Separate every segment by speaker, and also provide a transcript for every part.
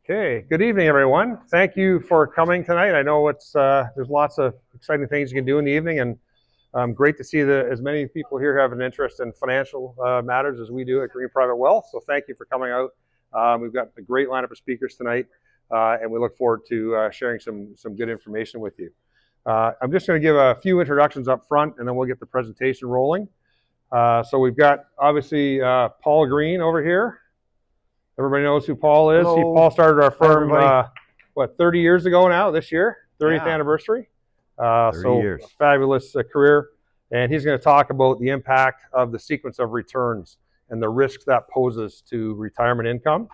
Speaker 1: Okay, good evening, everyone. Thank you for coming tonight. I know it's there's lots of exciting things you can do in the evening, and great to see as many people here have an interest in financial matters as we do at Green Private Wealth. So thank you for coming out. We've got a great lineup of speakers tonight, and we look forward to sharing some good information with you. I'm just going to give a few introductions up front, and then we'll get the presentation rolling. So we've got, obviously, Paul Green over here. Everybody knows who Paul is. Paul started our firm, 30 years ago now, this year, 30th anniversary. 30 years. A fabulous career. And he's going to talk about the impact of the sequence of returns and the risk that poses to retirement income.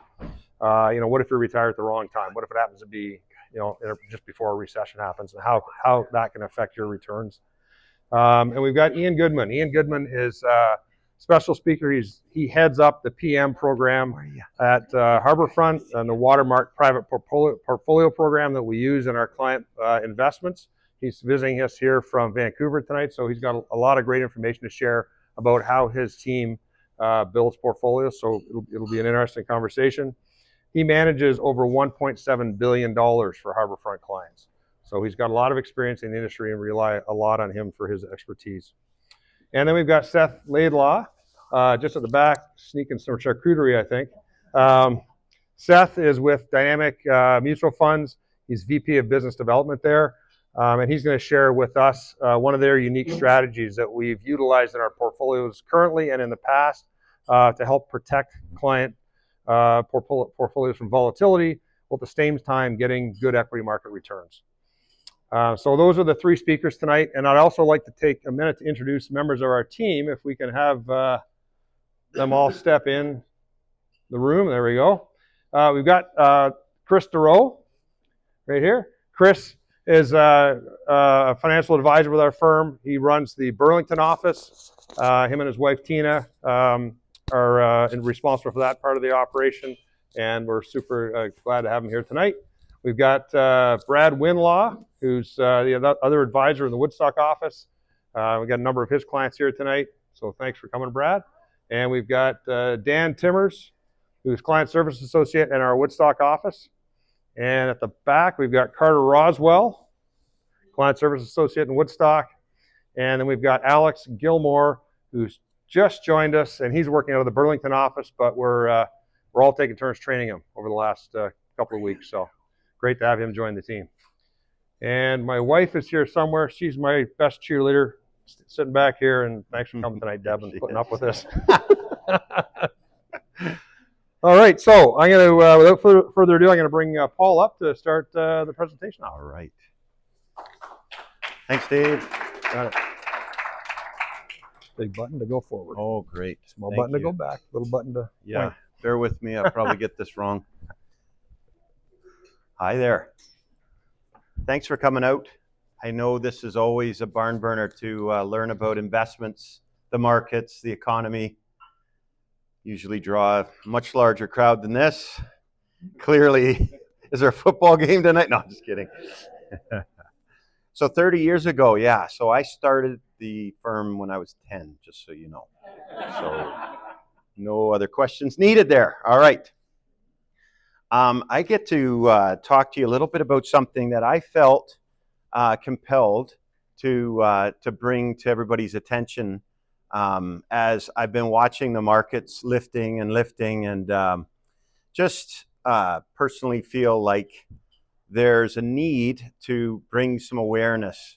Speaker 1: What if you're retired at the wrong time? What if it happens to be, just before a recession happens, and how that can affect your returns. And we've got Ian Goodman. Ian Goodman is special speaker. He heads up the PM program at Harbourfront and the Watermark Private Portfolio program that we use in our client investments. He's visiting us here from Vancouver tonight, so he's got a lot of great information to share about how his team builds portfolios, so it'll be an interesting conversation. He manages over $1.7 billion for Harbourfront clients. So he's got a lot of experience in the industry, and we rely a lot on him for his expertise. And then we've got Seth Laidlaw, just at the back, sneaking some charcuterie, I think. Seth is with Dynamic Mutual Funds. He's VP of Business Development there. And he's going to share with us one of their unique strategies that we've utilized in our portfolios currently and in the past to help protect client portfolios from volatility, while at the same time getting good equity market returns. So those are the three speakers tonight, and I'd also like to take a minute to introduce members of our team, if we can have them all step in the room. There we go. We've got Chris DeRoe right here. Chris is a financial advisor with our firm. He runs the Burlington office. Him and his wife Tina are responsible for that part of the operation, and we're super glad to have him here tonight. We've got Brad Winlaw, who's the other advisor in the Woodstock office. We've got a number of his clients here tonight, so thanks for coming, Brad. And we've got Dan Timmers, who's Client Service Associate in our Woodstock office. And at the back, we've got Carter Roswell, Client Service Associate in Woodstock. And then we've got Alex Gilmore, who's just joined us, and he's working out of the Burlington office, but we're all taking turns training him over the last couple of weeks. So great to have him join the team. And my wife is here somewhere. She's my best cheerleader, sitting back here. And thanks for coming tonight, Deb, and putting up with this. All right, so I'm going to, without further ado, I'm going to bring Paul up to start the presentation.
Speaker 2: All right. Thanks, Dave.
Speaker 1: Got it. Big button to go forward.
Speaker 2: Oh, great.
Speaker 1: Small button to go back. Little button to point.
Speaker 2: Bear with me. I'll probably get this wrong. Hi there. Thanks for coming out. I know this is always a barn burner to learn about investments, the markets, the economy. Usually draw a much larger crowd than this. Clearly, is there a football game tonight? No, I'm just kidding. So 30 years ago, so I started the firm when I was 10, just so you know. So no other questions needed there. All right. I get to talk to you a little bit about something that I felt compelled to bring to everybody's attention as I've been watching the markets lifting and just personally feel like there's a need to bring some awareness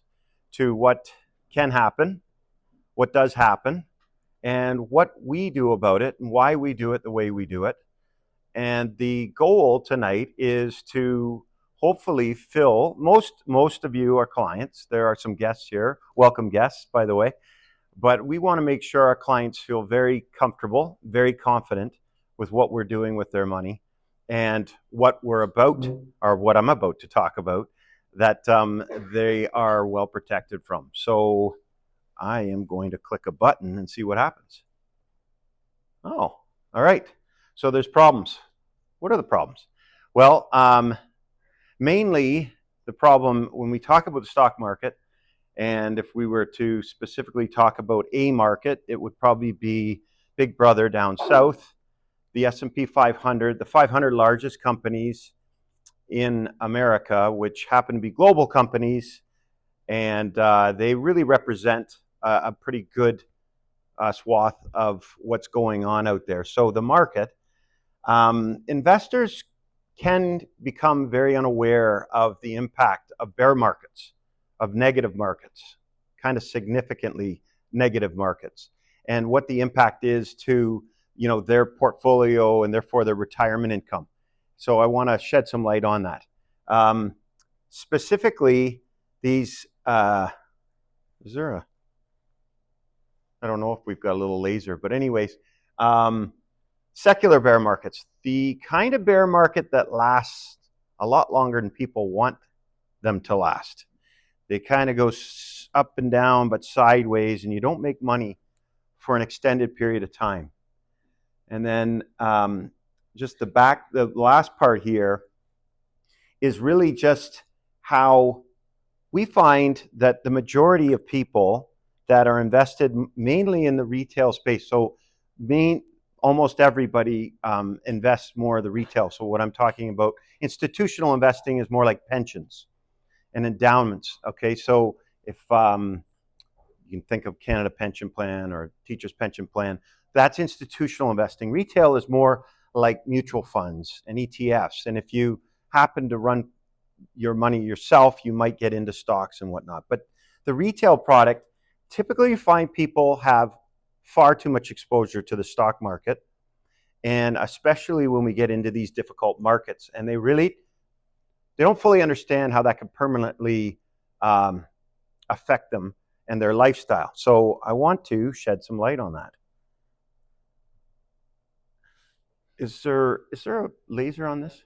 Speaker 2: to what can happen, what does happen, and what we do about it and why we do it the way we do it. And the goal tonight is to hopefully fill, most of you are clients. There are some guests here, welcome guests, by the way. But we want to make sure our clients feel very comfortable, very confident with what we're doing with their money and what we're about, or what I'm about to talk about, that they are well protected from. So I am going to click a button and see what happens. Oh, all right. So there's problems. What are the problems? Well, mainly the problem when we talk about the stock market, and if we were to specifically talk about a market, it would probably be Big Brother down south, the S&P 500, the 500 largest companies in America, which happen to be global companies, and they really represent a pretty good swath of what's going on out there. So the market, investors can become very unaware of the impact of bear markets, of negative markets, kind of significantly negative markets, and what the impact is to their portfolio and therefore their retirement income. So I want to shed some light on that. Specifically, these, I don't know if we've got a little laser, but anyways, secular bear markets, the kind of bear market that lasts a lot longer than people want them to last. They kind of go up and down, but sideways, and you don't make money for an extended period of time. And then just the last part here is really just how we find that the majority of people that are invested mainly in the retail space, so almost everybody invests more of the retail. So what I'm talking about, institutional investing is more like pensions and endowments. Okay, so if you can think of Canada Pension Plan or Teachers Pension Plan, that's institutional investing. Retail is more like mutual funds and ETFs. And if you happen to run your money yourself, you might get into stocks and whatnot. But the retail product, typically you find people have far too much exposure to the stock market, and especially when we get into these difficult markets, and they don't fully understand how that can permanently affect them and their lifestyle. So I want to shed some light on that. Is there a laser on this?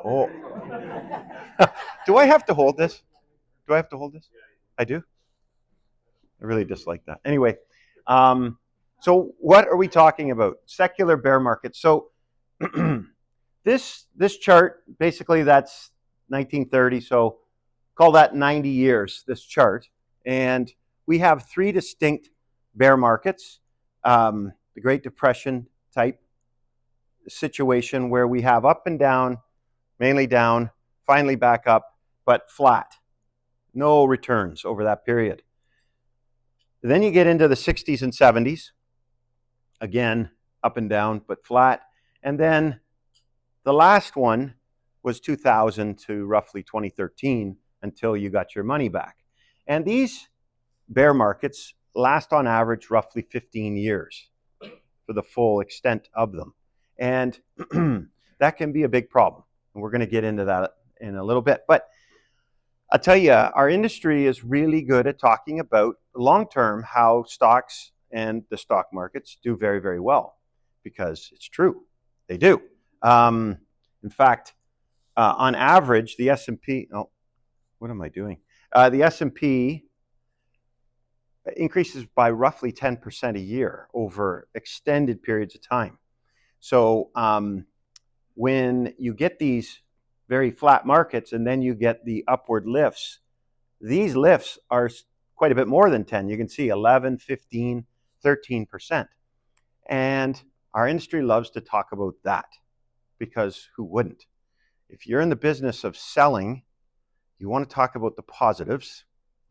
Speaker 2: Oh. Do I have to hold this? I do? I really dislike that. Anyway, so what are we talking about? Secular bear market. So this chart, basically that's 1930, so call that 90 years, this chart. And we have three distinct bear markets. The Great Depression type situation where we have up and down, mainly down, finally back up, but flat. No returns over that period. Then you get into the 60s and 70s. Again, up and down, but flat. And then the last one was 2000 to roughly 2013 until you got your money back. And these bear markets last on average roughly 15 years for the full extent of them. And that can be a big problem. And we're going to get into that in a little bit. But I'll tell you, our industry is really good at talking about long-term how stocks and the stock markets do very, very well, because it's true. They do. In fact, on average, the S&P, what am I doing? The S&P increases by roughly 10% a year over extended periods of time. So when you get these very flat markets and then you get the upward lifts, these lifts are quite a bit more than 10. You can see 11, 15, 13%. And our industry loves to talk about that, because who wouldn't? If you're in the business of selling, you want to talk about the positives,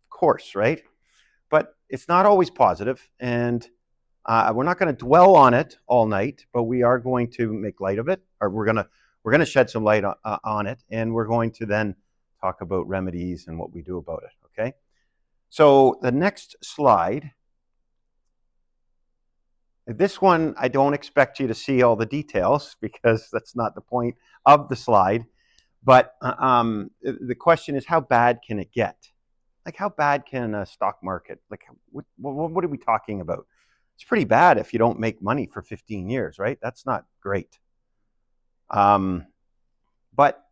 Speaker 2: of course, right? But it's not always positive, and we're not going to dwell on it all night, but we are going to make light of it, or we're going to shed some light on it, and we're going to then talk about remedies and what we do about it, okay? So the next slide, this one, I don't expect you to see all the details because that's not the point of the slide, but the question is, how bad can it get? Like, how bad can a stock market, like, what are we talking about? It's pretty bad if you don't make money for 15 years, right? That's not great. But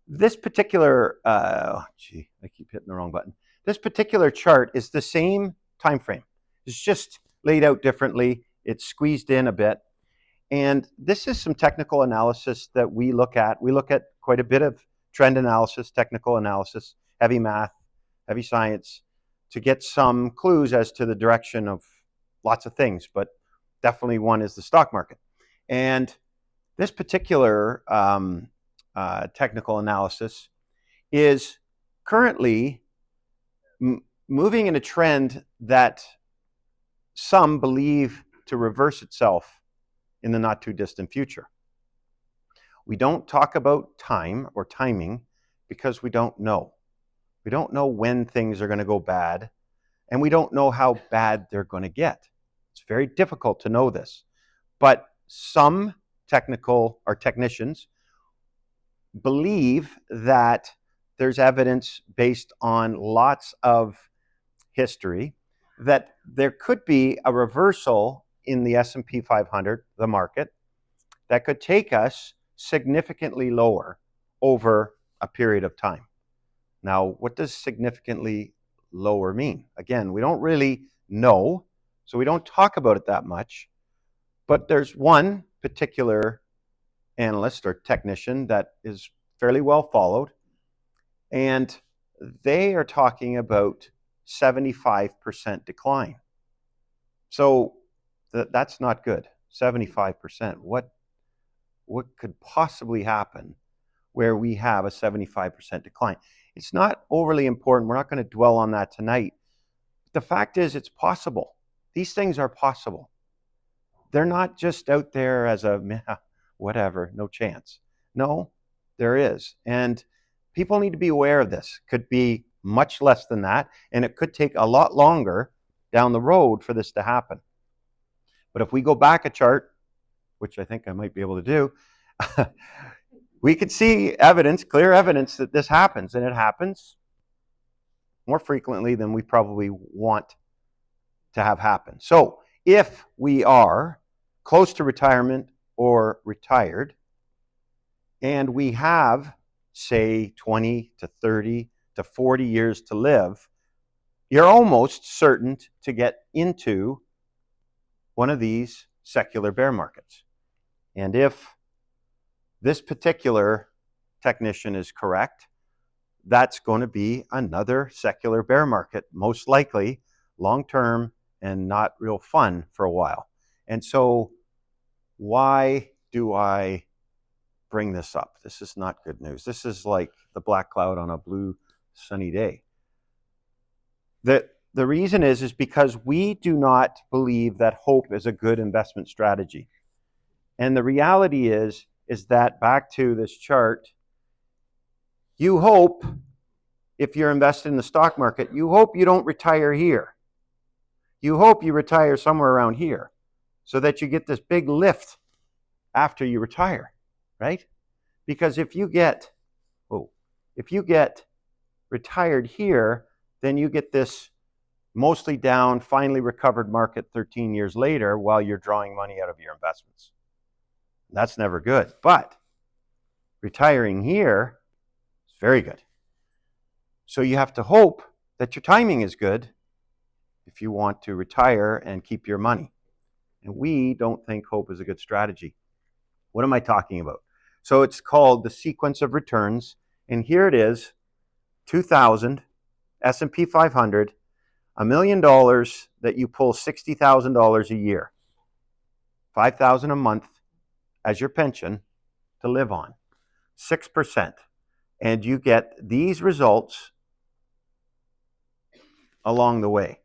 Speaker 2: this particular, I keep hitting the wrong button. This particular chart is the same time frame. It's just laid out differently. It's squeezed in a bit. And this is some technical analysis that we look at. We look at quite a bit of trend analysis, technical analysis, heavy math, heavy science, to get some clues as to the direction of lots of things. But definitely one is the stock market. And this particular technical analysis is currently moving in a trend that some believe to reverse itself in the not too distant future. We don't talk about time or timing because we don't know. We don't know when things are going to go bad, and we don't know how bad they're going to get. It's very difficult to know this. But some technical or technicians believe that there's evidence based on lots of history that there could be a reversal in the S&P 500, the market, that could take us significantly lower over a period of time. Now, what does significantly lower mean? Again, we don't really know, so we don't talk about it that much. But there's one particular analyst or technician that is fairly well followed, and they are talking about 75% decline. So that's not good. 75%. What could possibly happen where we have a 75% decline? It's not overly important. We're not going to dwell on that tonight. The fact is, it's possible. These things are possible. They're not just out there as a whatever, no chance. No, there is. And people need to be aware of this. Could be much less than that, and it could take a lot longer down the road for this to happen. But if we go back a chart, which I think I might be able to do, we could see evidence, clear evidence that this happens, and it happens more frequently than we probably want to have happen. So if we are close to retirement or retired, and we have, say, 20 to 30 to 40 years to live, you're almost certain to get into one of these secular bear markets. And if this particular technician is correct, that's going to be another secular bear market, most likely long-term and not real fun for a while. And so why do I bring this up? This is not good news. This is like the black cloud on a blue sunny day. The reason is because we do not believe that hope is a good investment strategy. And the reality is that, back to this chart, you hope, if you're invested in the stock market, you hope you don't retire here. You hope you retire somewhere around here so that you get this big lift after you retire, right? Because if you get retired here, then you get this mostly down, finally recovered market 13 years later while you're drawing money out of your investments. That's never good. But retiring here is very good. So you have to hope that your timing is good if you want to retire and keep your money. And we don't think hope is a good strategy. What am I talking about? So it's called the sequence of returns. And here it is, 2000, S&P 500, $1 million that you pull $60,000 a year, $5,000 a month as your pension to live on, 6%. And you get these results along the way.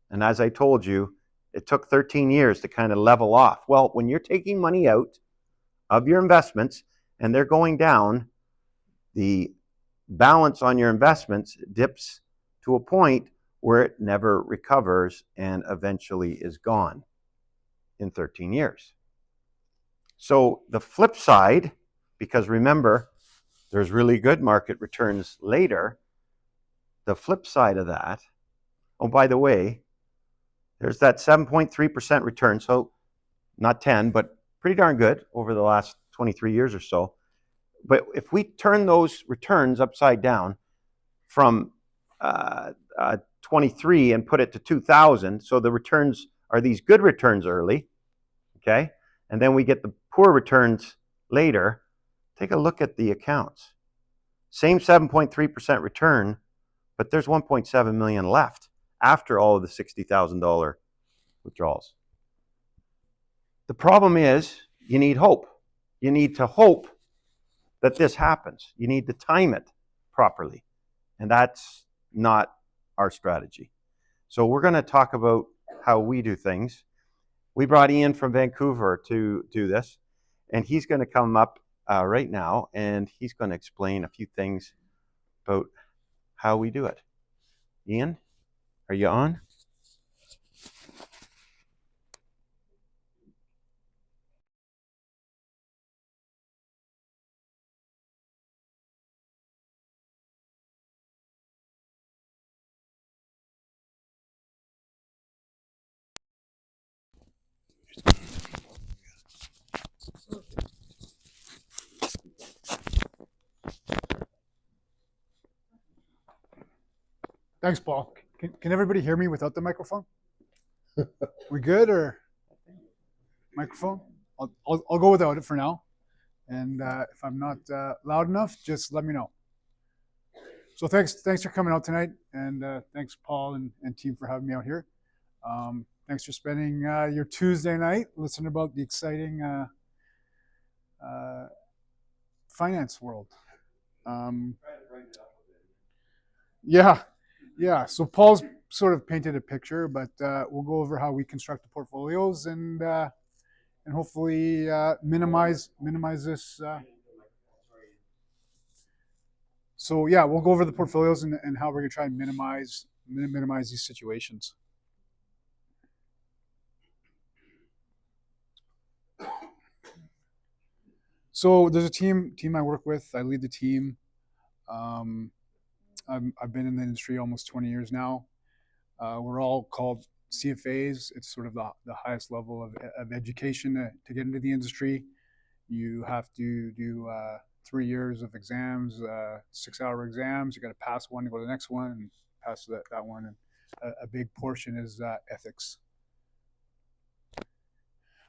Speaker 2: And as I told you, it took 13 years to kind of level off. Well, when you're taking money out of your investments and they're going down, the balance on your investments dips to a point where it never recovers and eventually is gone in 13 years. So the flip side, because remember, there's really good market returns later, the flip side of that, oh, by the way, there's that 7.3% return, so not 10, but pretty darn good over the last 23 years or so. But if we turn those returns upside down from 23 and put it to 2000, so the returns are these good returns early, okay? And then we get the poor returns later. Take a look at the accounts. Same 7.3% return, but there's 1.7 million left after all of the $60,000 withdrawals. The problem is you need hope. You need to hope that this happens. You need to time it properly. And that's not our strategy. So we're going to talk about how we do things. We brought Ian from Vancouver to do this, and he's going to come up right now, and he's going to explain a few things about how we do it. Ian, are you on?
Speaker 3: Thanks, Paul. Can everybody hear me without the microphone? We good, or microphone? I'll go without it for now. And if I'm not loud enough, just let me know. So thanks for coming out tonight, and thanks Paul and team for having me out here. Thanks for spending your Tuesday night listening about the exciting finance world. Yeah. So Paul's sort of painted a picture, but we'll go over how we construct the portfolios and hopefully minimize this. So yeah, we'll go over the portfolios and how we're gonna try and minimize these situations. So there's a team I work with. I lead the team. I've been in the industry almost 20 years now. We're all called CFAs. It's sort of the highest level of education to get into the industry. You have to do 3 years of exams, 6-hour exams. You got to pass one to go to the next one, and pass that one. And a big portion is ethics.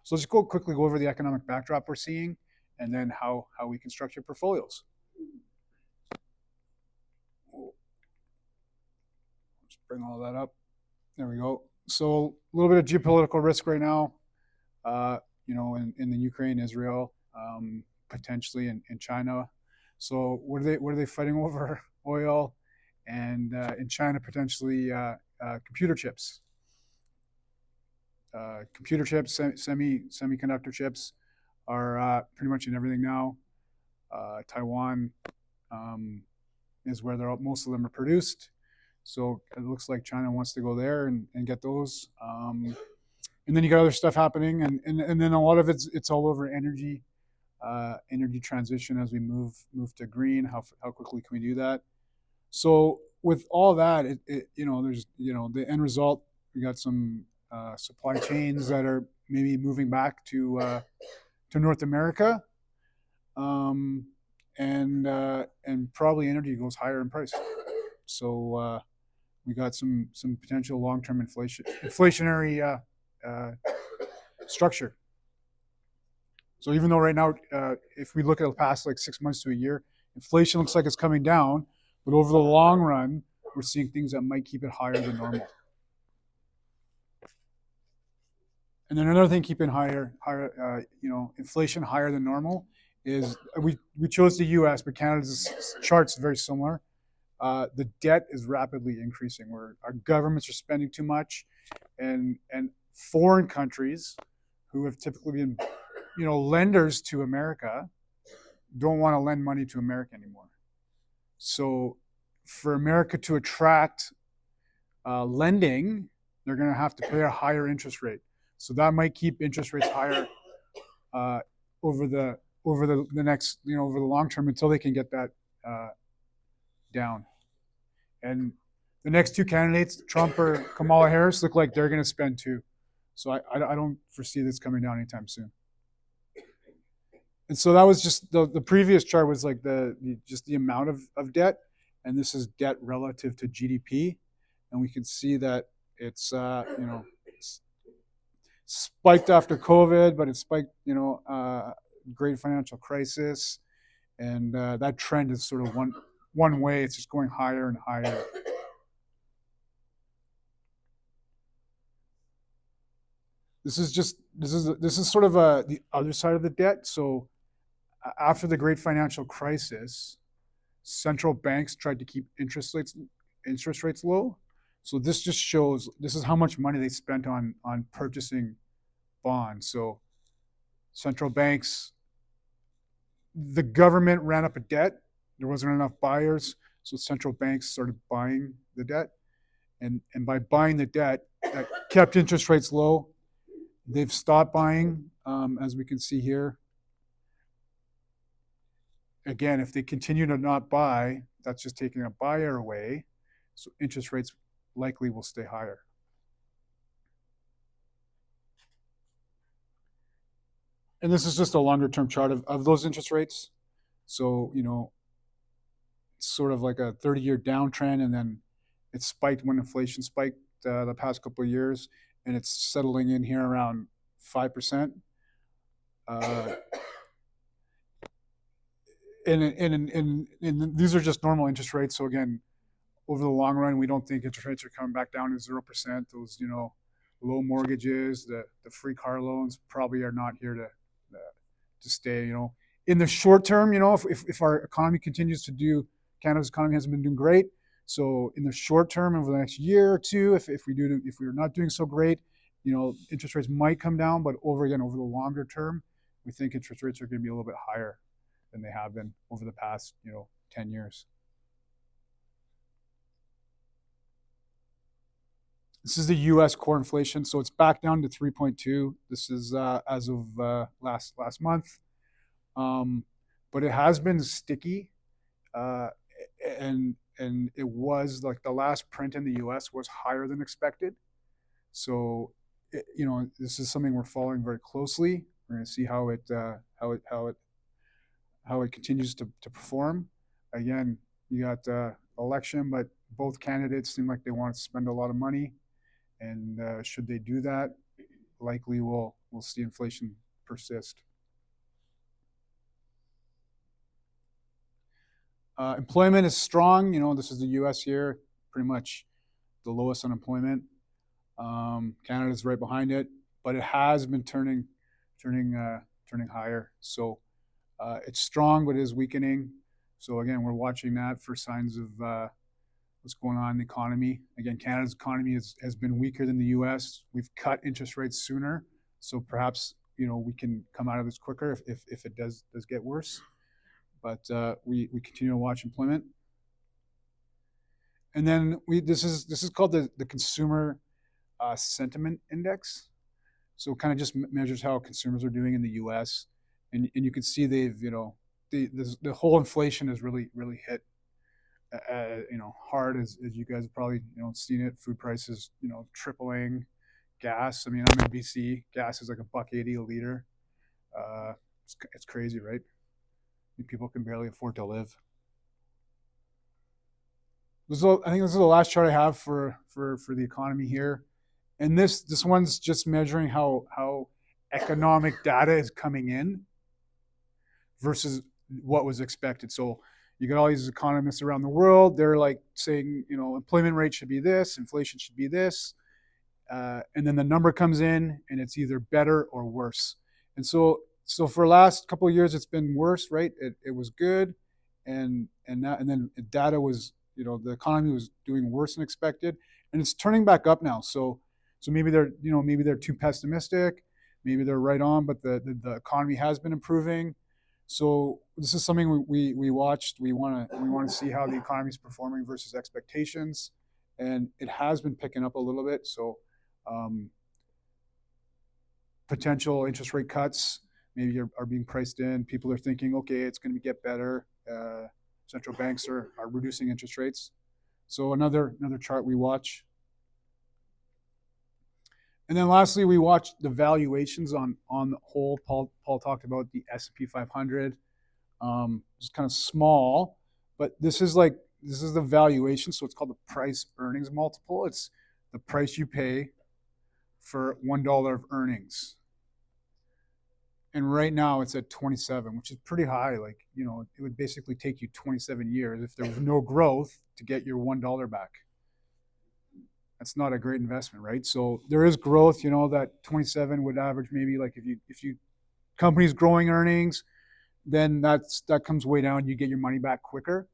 Speaker 3: So let's quickly go over the economic backdrop we're seeing, and then how we construct your portfolios. Let's bring all that up. There we go. So a little bit of geopolitical risk right now, in the Ukraine, Israel, potentially in China. So what are they fighting over? Oil, and in China potentially computer chips. Computer chips, semiconductor chips are pretty much in everything now. Taiwan is where most of them are produced. So it looks like China wants to go there and get those. And then you got other stuff happening, and then a lot of it's all over energy transition as we move to green. How quickly can we do that? So with all that, there's the end result. We got some supply chains that are maybe moving back to North America, and probably energy goes higher in price. So we got some potential long-term inflationary structure. So even though right now, if we look at the past 6 months to a year, inflation looks like it's coming down, but over the long run, we're seeing things that might keep it higher than normal. And then another thing keeping inflation higher than normal is we chose the U.S., but Canada's chart's very similar. The debt is rapidly increasing. Our governments are spending too much, and foreign countries who have typically been, lenders to America don't want to lend money to America anymore. So for America to attract lending, they're going to have to pay a higher interest rate. So that might keep interest rates higher over the next, over the long term until they can get that down. And the next two candidates, Trump or Kamala Harris, look like they're going to spend too. So I don't foresee this coming down anytime soon. And so that was just the previous chart was like just the amount of debt, and this is debt relative to GDP, and we can see that it's it's spiked after COVID, but it spiked great financial crisis, and that trend is sort of one way. It's just going higher and higher. this is sort of the other side of the debt. So after the great financial crisis, central banks tried to keep interest rates low. So this just shows this is how much money they spent on purchasing bonds. So central banks, the government ran up a debt. There wasn't enough buyers, so central banks started buying the debt, and by buying the debt, that kept interest rates low. They've stopped buying, as we can see here. Again, if they continue to not buy, that's just taking a buyer away, so interest rates likely will stay higher. And this is just a longer term chart of those interest rates. So, it's sort of like a 30-year downtrend, and then it spiked when inflation spiked the past couple of years, and it's settling in here around 5%. And these are just normal interest rates. So again, over the long run, we don't think interest rates are coming back down to 0%. Those, low mortgages, the free car loans probably are not here to stay. In the short term, if our economy continues to do, Canada's economy hasn't been doing great. So in the short term, over the next year or two, if we're not doing so great, interest rates might come down. But over the longer term, we think interest rates are going to be a little bit higher than they have been over the past 10 years. This is the U.S. core inflation, so it's back down to 3.2. This is as of last month, but it has been sticky, and it was like the last print in the U.S. was higher than expected. So, this is something we're following very closely. We're going to see how it continues to perform. Again, you got election, but both candidates seem like they want to spend a lot of money. And should they do that, likely we'll see inflation persist. Employment is strong. This is the U.S. here, pretty much the lowest unemployment. Canada's right behind it, but it has been turning higher. So it's strong, but it is weakening. So again, we're watching that for signs of what's going on in the economy. Again, Canada's economy has been weaker than the U.S. We've cut interest rates sooner, so perhaps we can come out of this quicker if it does get worse. But we continue to watch employment, and then this is called the Consumer Sentiment Index. So it kind of just measures how consumers are doing in the U.S. and you can see they've the whole inflation has really hit. Hard as you guys have probably seen it. Food prices tripling. Gas. I mean, I'm in BC. Gas is like $1.80 a liter. It's crazy, right? People can barely afford to live. I think this is the last chart I have for the economy here, and this one's just measuring how economic data is coming in versus what was expected. So you got all these economists around the world. They're like saying, employment rate should be this, inflation should be this, and then the number comes in, and it's either better or worse. And so for the last couple of years, it's been worse, right? It was good, and then data was, the economy was doing worse than expected, and it's turning back up now. So maybe they're too pessimistic, maybe they're right on, but the economy has been improving. So this is something we watched. We want to see how the economy is performing versus expectations, and it has been picking up a little bit. So potential interest rate cuts maybe are being priced in. People are thinking, okay, it's going to get better. Central banks are reducing interest rates. So another chart we watch. And then lastly, we watched the valuations on the whole. Paul talked about the S&P 500. It's kind of small, but this is the valuation. So it's called the price earnings multiple. It's the price you pay for $1 of earnings. And right now it's at 27, which is pretty high. Like, it would basically take you 27 years if there was no growth to get your $1 back. that's not a great investment, right? So there is growth, that 27 would average maybe like if you company's growing earnings, then that comes way down. You get your money back quicker.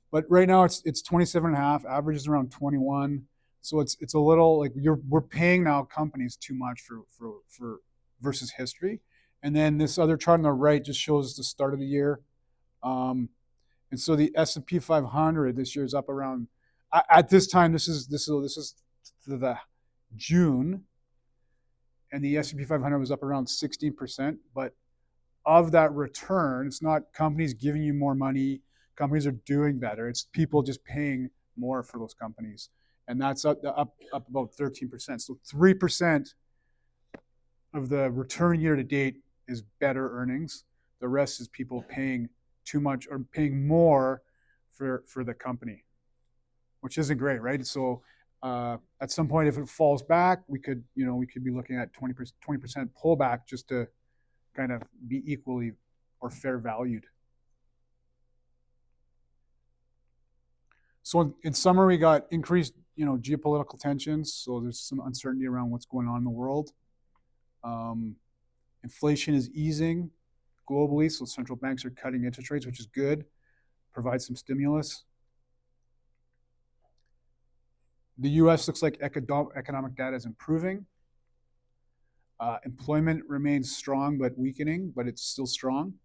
Speaker 3: But right now it's 27 and a half, average is around 21. So it's a little like we're paying now companies too much for versus history. And then this other chart on the right just shows the start of the year. And so the S&P 500 this year is up around, at this time, this is the June, and the S&P 500 was up around 16%. But of that return, it's not companies giving you more money. Companies are doing better. It's people just paying more for those companies, and that's up about 13%. So 3% of the return year to date is better earnings. The rest is people paying too much or paying more for the company, which isn't great, right? So at some point, if it falls back, we could be looking at 20% pullback just to kind of be equally or fair valued. So in summary, we got increased, geopolitical tensions. So there's some uncertainty around what's going on in the world. Inflation is easing globally, so central banks are cutting interest rates, which is good, provides some stimulus. The U.S. looks like economic data is improving. Employment remains strong but weakening, but it's still strong.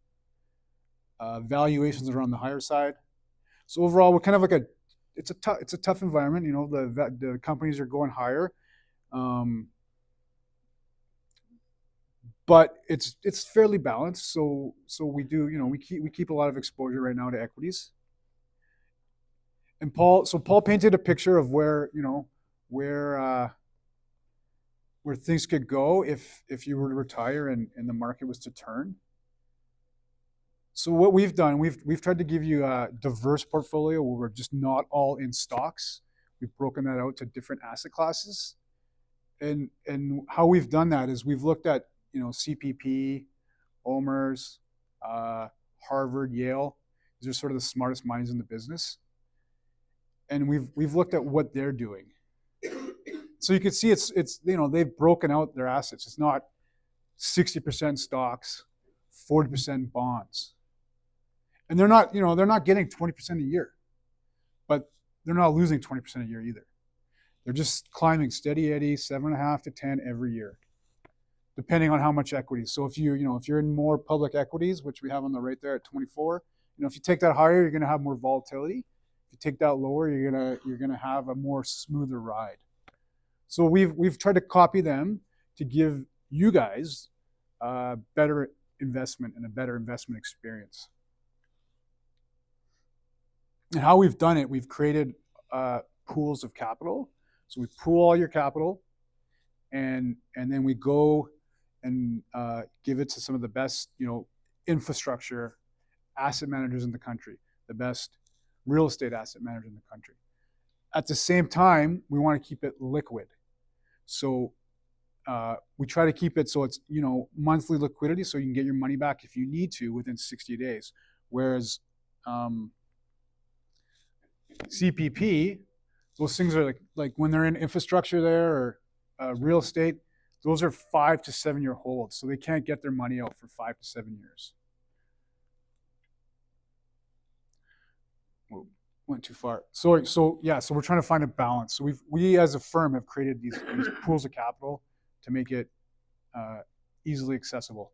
Speaker 3: Valuations are on the higher side. So overall, we're kind of like it's a tough environment. The companies are going higher, but it's fairly balanced. So we do, we keep a lot of exposure right now to equities. And Paul painted a picture of where things could go if you were to retire and the market was to turn. So what we've done, we've tried to give you a diverse portfolio where we're just not all in stocks. We've broken that out to different asset classes. And how we've done that is we've looked at, CPP, OMERS, Harvard, Yale. These are sort of the smartest minds in the business. And we've looked at what they're doing. So you can see it's they've broken out their assets. It's not 60% stocks, 40% bonds. And they're not getting 20% a year, but they're not losing 20% a year either. They're just climbing steady eddy, 7.5 to 10 every year, depending on how much equity. So if you're in more public equities, which we have on the right there at 24, if you take that higher, you're going to have more volatility. If you take that lower, you're gonna have a more smoother ride. So we've tried to copy them to give you guys a better investment and a better investment experience. And how we've done it, we've created pools of capital. So we pool all your capital, and then we go and give it to some of the best, infrastructure asset managers in the country, the best real estate asset manager in the country. At the same time, we want to keep it liquid. So we try to keep it so it's, monthly liquidity, so you can get your money back if you need to within 60 days. Whereas CPP, those things are like when they're in infrastructure there or real estate, those are 5 to 7 year holds. So they can't get their money out for 5 to 7 years. Went too far. So we're trying to find a balance. So we as a firm have created these pools of capital to make it easily accessible.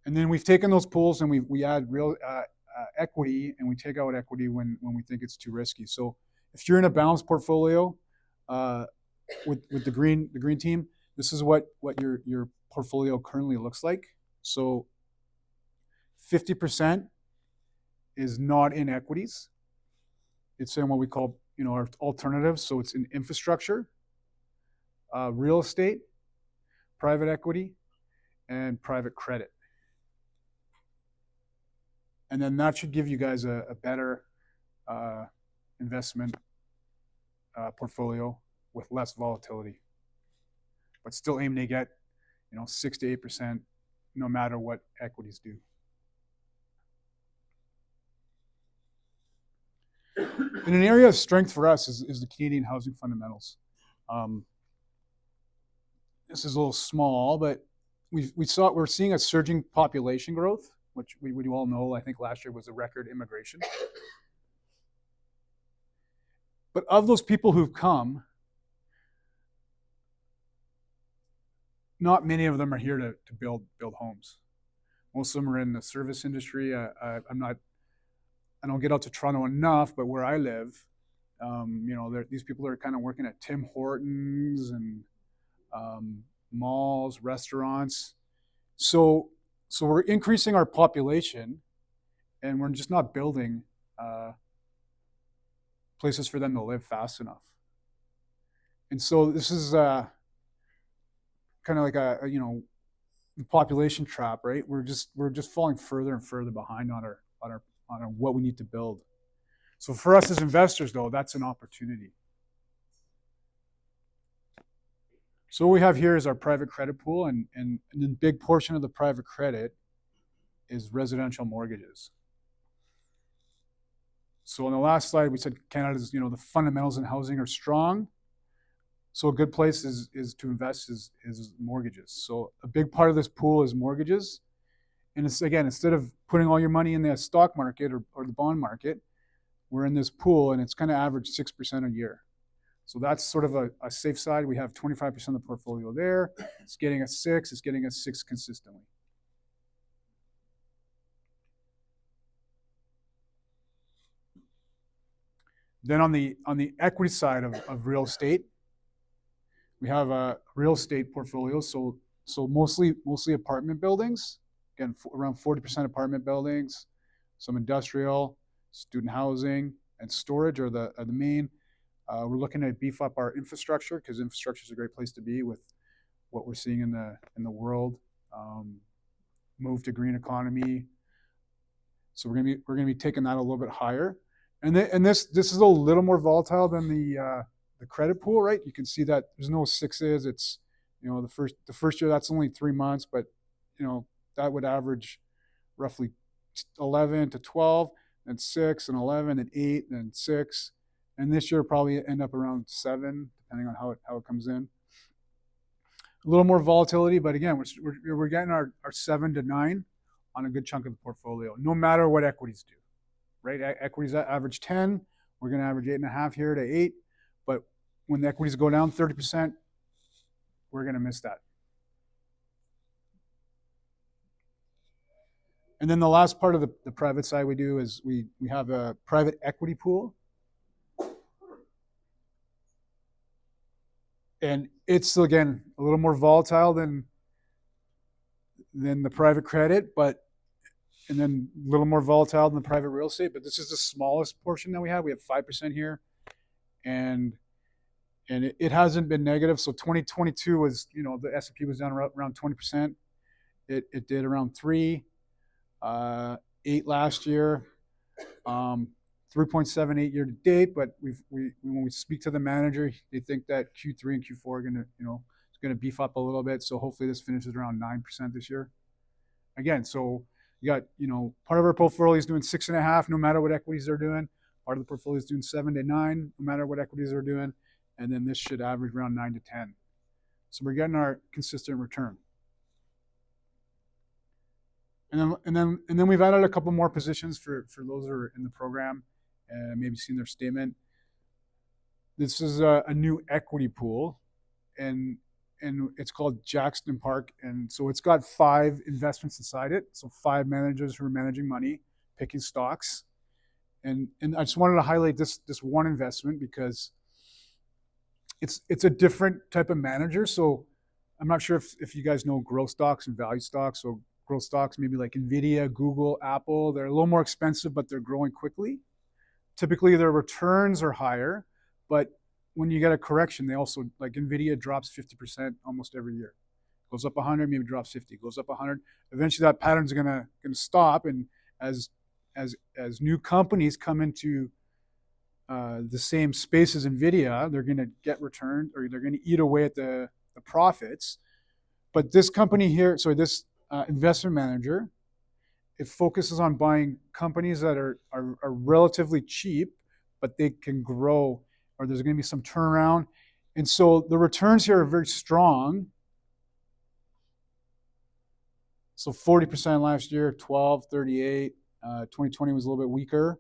Speaker 3: And then we've taken those pools and we add real equity, and we take out equity when we think it's too risky. So if you're in a balanced portfolio with the green team, this is what your portfolio currently looks like. So 50% is not in equities. It's in what we call, our alternatives. So it's in infrastructure, real estate, private equity, and private credit. And then that should give you guys a better investment portfolio with less volatility, but still aiming to get 6 to 8% no matter what equities do. And an area of strength for us is the Canadian housing fundamentals. This is a little small, but we're seeing a surging population growth, which we all know. I think last year was a record immigration. But of those people who've come, not many of them are here to build homes. Most of them are in the service industry. I don't get out to Toronto enough, but where I live, these people are kind of working at Tim Hortons and malls, restaurants. So we're increasing our population, and we're just not building places for them to live fast enough. And so this is kind of like a population trap, right? We're just falling further and further behind on what we need to build. So for us as investors, though, that's an opportunity. So what we have here is our private credit pool, and a big portion of the private credit is residential mortgages. So on the last slide, we said Canada's, the fundamentals in housing are strong. So a good place is to invest is mortgages. So a big part of this pool is mortgages. And it's, again, instead of putting all your money in the stock market or the bond market, we're in this pool, and it's going to average 6% a year. So that's sort of a safe side. We have 25% of the portfolio there. It's getting us 6. It's getting us 6 consistently. Then on the equity side of real estate, we have a real estate portfolio. So mostly apartment buildings. Again, around 40% apartment buildings, some industrial, student housing, and storage are the main. We're looking to beef up our infrastructure, because infrastructure is a great place to be with what we're seeing in the world. Move to green economy. So we're gonna be taking that a little bit higher. And this is a little more volatile than the credit pool, right? You can see that there's no 6s. It's the first year, that's only 3 months, but that would average roughly 11 to 12, and 6 and 11 and 8 and 6. And this year probably end up around 7, depending on how it comes in. A little more volatility, but again, we're getting our 7 to 9 on a good chunk of the portfolio, no matter what equities do, right? Equities average 10, we're going to average 8.5 here to 8. But when the equities go down 30%, we're going to miss that. And then the last part of the private side we do is we have a private equity pool. And it's, again, a little more volatile than the private credit, and then a little more volatile than the private real estate. But this is the smallest portion that we have. We have 5% here, and it hasn't been negative. So 2022 was, the S&P was down around 20%. It did around 3, 8 last year. 3.78 year to date, but when we speak to the manager, they think that Q3 and Q4 are going to beef up a little bit. So hopefully this finishes around 9% this year. Again, so you got part of our portfolio is doing 6.5, no matter what equities they're doing. Part of the portfolio is doing 7 to 9, no matter what equities they're doing, and then this should average around 9 to 10. So we're getting our consistent return. And then we've added a couple more positions for those that are in the program. Maybe seen their statement. This is a new equity pool, and it's called Jackson Park, and so it's got 5 investments inside it. So 5 managers who are managing money, picking stocks, and I just wanted to highlight this one investment because it's a different type of manager. So I'm not sure if you guys know growth stocks and value stocks. So growth stocks, maybe like Nvidia, Google, Apple, they're a little more expensive, but they're growing quickly. Typically, their returns are higher, but when you get a correction, they also, like Nvidia drops 50% almost every year. Goes up 100, maybe drops 50. Goes up 100. Eventually, that pattern's gonna stop, and as new companies come into the same space as Nvidia, they're gonna get returned, or they're gonna eat away at the profits. But this company here, so this investment manager, it focuses on buying companies that are relatively cheap, but they can grow, or there's going to be some turnaround. And so the returns here are very strong. So 40% last year, 12, 38. 2020 was a little bit weaker.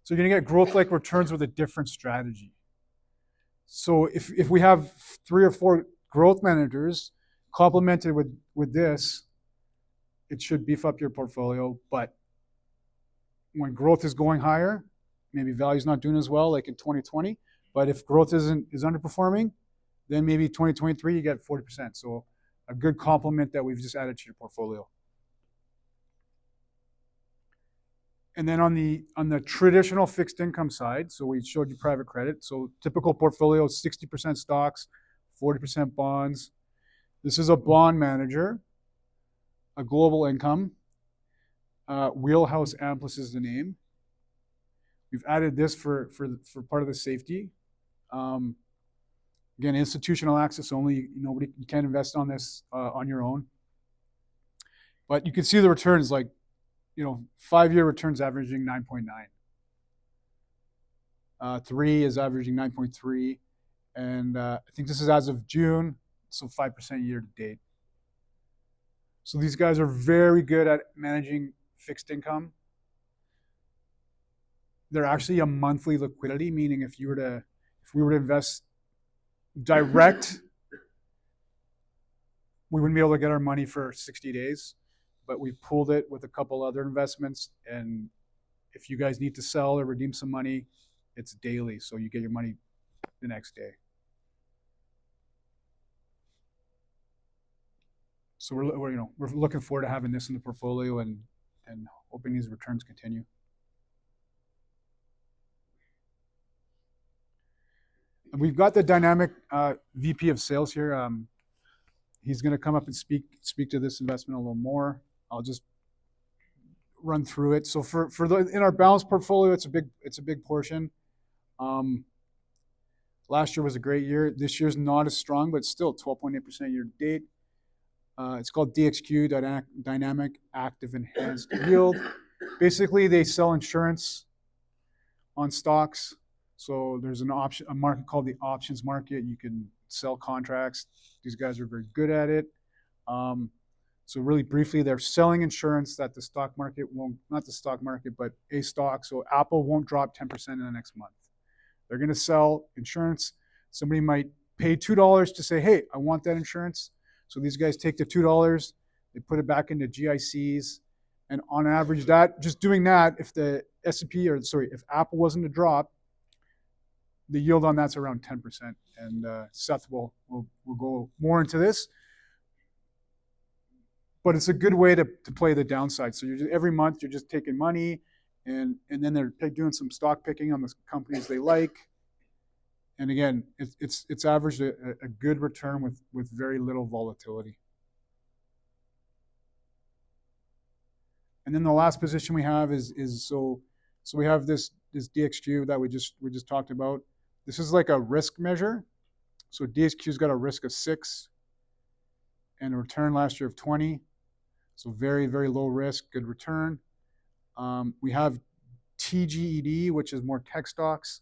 Speaker 3: So you're going to get growth-like returns with a different strategy. So if we have 3 or 4 growth managers complemented with this, it should beef up your portfolio. But when growth is going higher, maybe value's not doing as well, like in 2020. But if growth is underperforming, then maybe 2023 you get 40%. So a good complement that we've just added to your portfolio. And then on the traditional fixed income side, so we showed you private credit. So typical portfolio, 60% stocks, 40% bonds. This is a bond manager, a global income. Wheelhouse Amplis is the name. We've added this for part of the safety. Again, institutional access only. Nobody, you can't invest on this on your own. But you can see the returns, like, 5-year returns averaging 9.9. 3 is averaging 9.3. And I think this is as of June, so 5% year to date. So these guys are very good at managing fixed income. They're actually a monthly liquidity, meaning if we were to invest direct, we wouldn't be able to get our money for 60 days. But we've pooled it with a couple other investments, and if you guys need to sell or redeem some money, it's daily, so you get your money the next day. So we're looking forward to having this in the portfolio and hoping these returns continue. And we've got the Dynamic VP of Sales here. He's going to come up and speak to this investment a little more. I'll just run through it. So in our balanced portfolio, it's a big portion. Last year was a great year. This year's not as strong, but still 12.8% year to date. It's called DXQ, Dynamic Active Enhanced Yield. Basically, they sell insurance on stocks. So there's a market called the options market. You can sell contracts. These guys are very good at it. So really briefly, they're selling insurance that the stock market won't, not the stock market, but a stock. So Apple won't drop 10% in the next month. They're going to sell insurance. Somebody might pay $2 to say, hey, I want that insurance. So these guys take the $2, they put it back into GICs, and on average, just doing that, if the S&P if Apple wasn't to drop, the yield on that's around 10%. And Seth will go more into this. But it's a good way to play the downside. So every month you're just taking money, and then they're doing some stock picking on the companies they like. And again, it's averaged a good return with very little volatility. And then the last position we have is so we have this DXQ that we just talked about. This is like a risk measure. So DXQ's got a risk of 6 and a return last year of 20. So very, very low risk, good return. We have TGED, which is more tech stocks.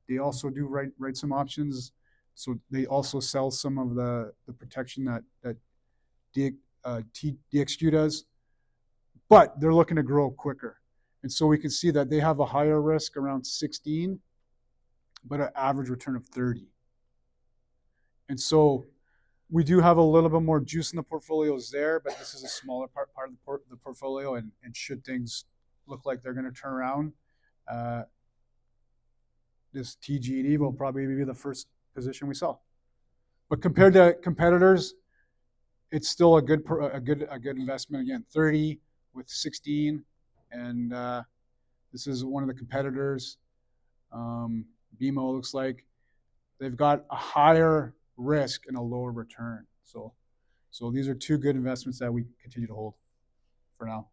Speaker 3: They also do write some options. So they also sell some of the protection that DXQ does. But they're looking to grow quicker. And so we can see that they have a higher risk around 16, but an average return of 30. And so we do have a little bit more juice in the portfolios there, but this is a smaller part of the portfolio, and should things look like they're going to turn around, this TGED will probably be the first position we sell. But compared to competitors, it's still a good investment. Again, 30 with 16, and this is one of the competitors. BMO looks like they've got a higher risk and a lower return. So these are two good investments that we continue to hold for now.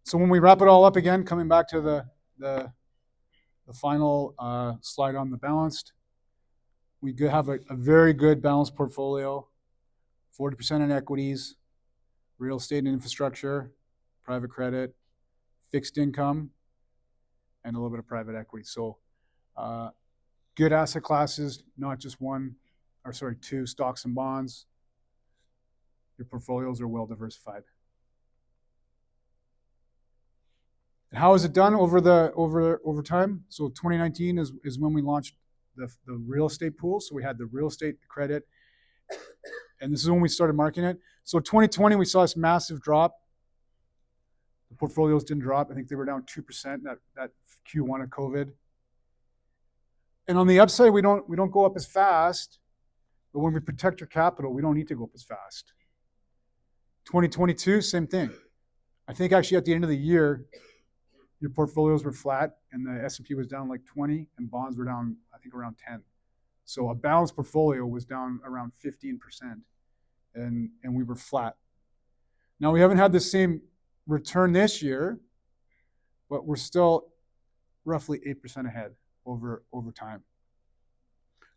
Speaker 3: So when we wrap it all up again, coming back to the final slide on the balanced, we have a very good balanced portfolio, 40% in equities, real estate and infrastructure, private credit, fixed income, and a little bit of private equity. So good asset classes, not just two stocks and bonds. Your portfolios are well diversified. And how is it done over time? So 2019 is when we launched the real estate pool. So we had the real estate credit, and this is when we started marketing it. So 2020 we saw this massive drop. The portfolios didn't drop. I think they were down 2% that Q1 of COVID. And on the upside, we don't go up as fast. But when we protect your capital, we don't need to go up as fast. 2022, same thing. I think actually at the end of the year, your portfolios were flat, and the S&P was down like 20, and bonds were down, I think, around 10. So a balanced portfolio was down around 15%, and we were flat. Now we haven't had the same return this year, but we're still roughly 8% ahead over time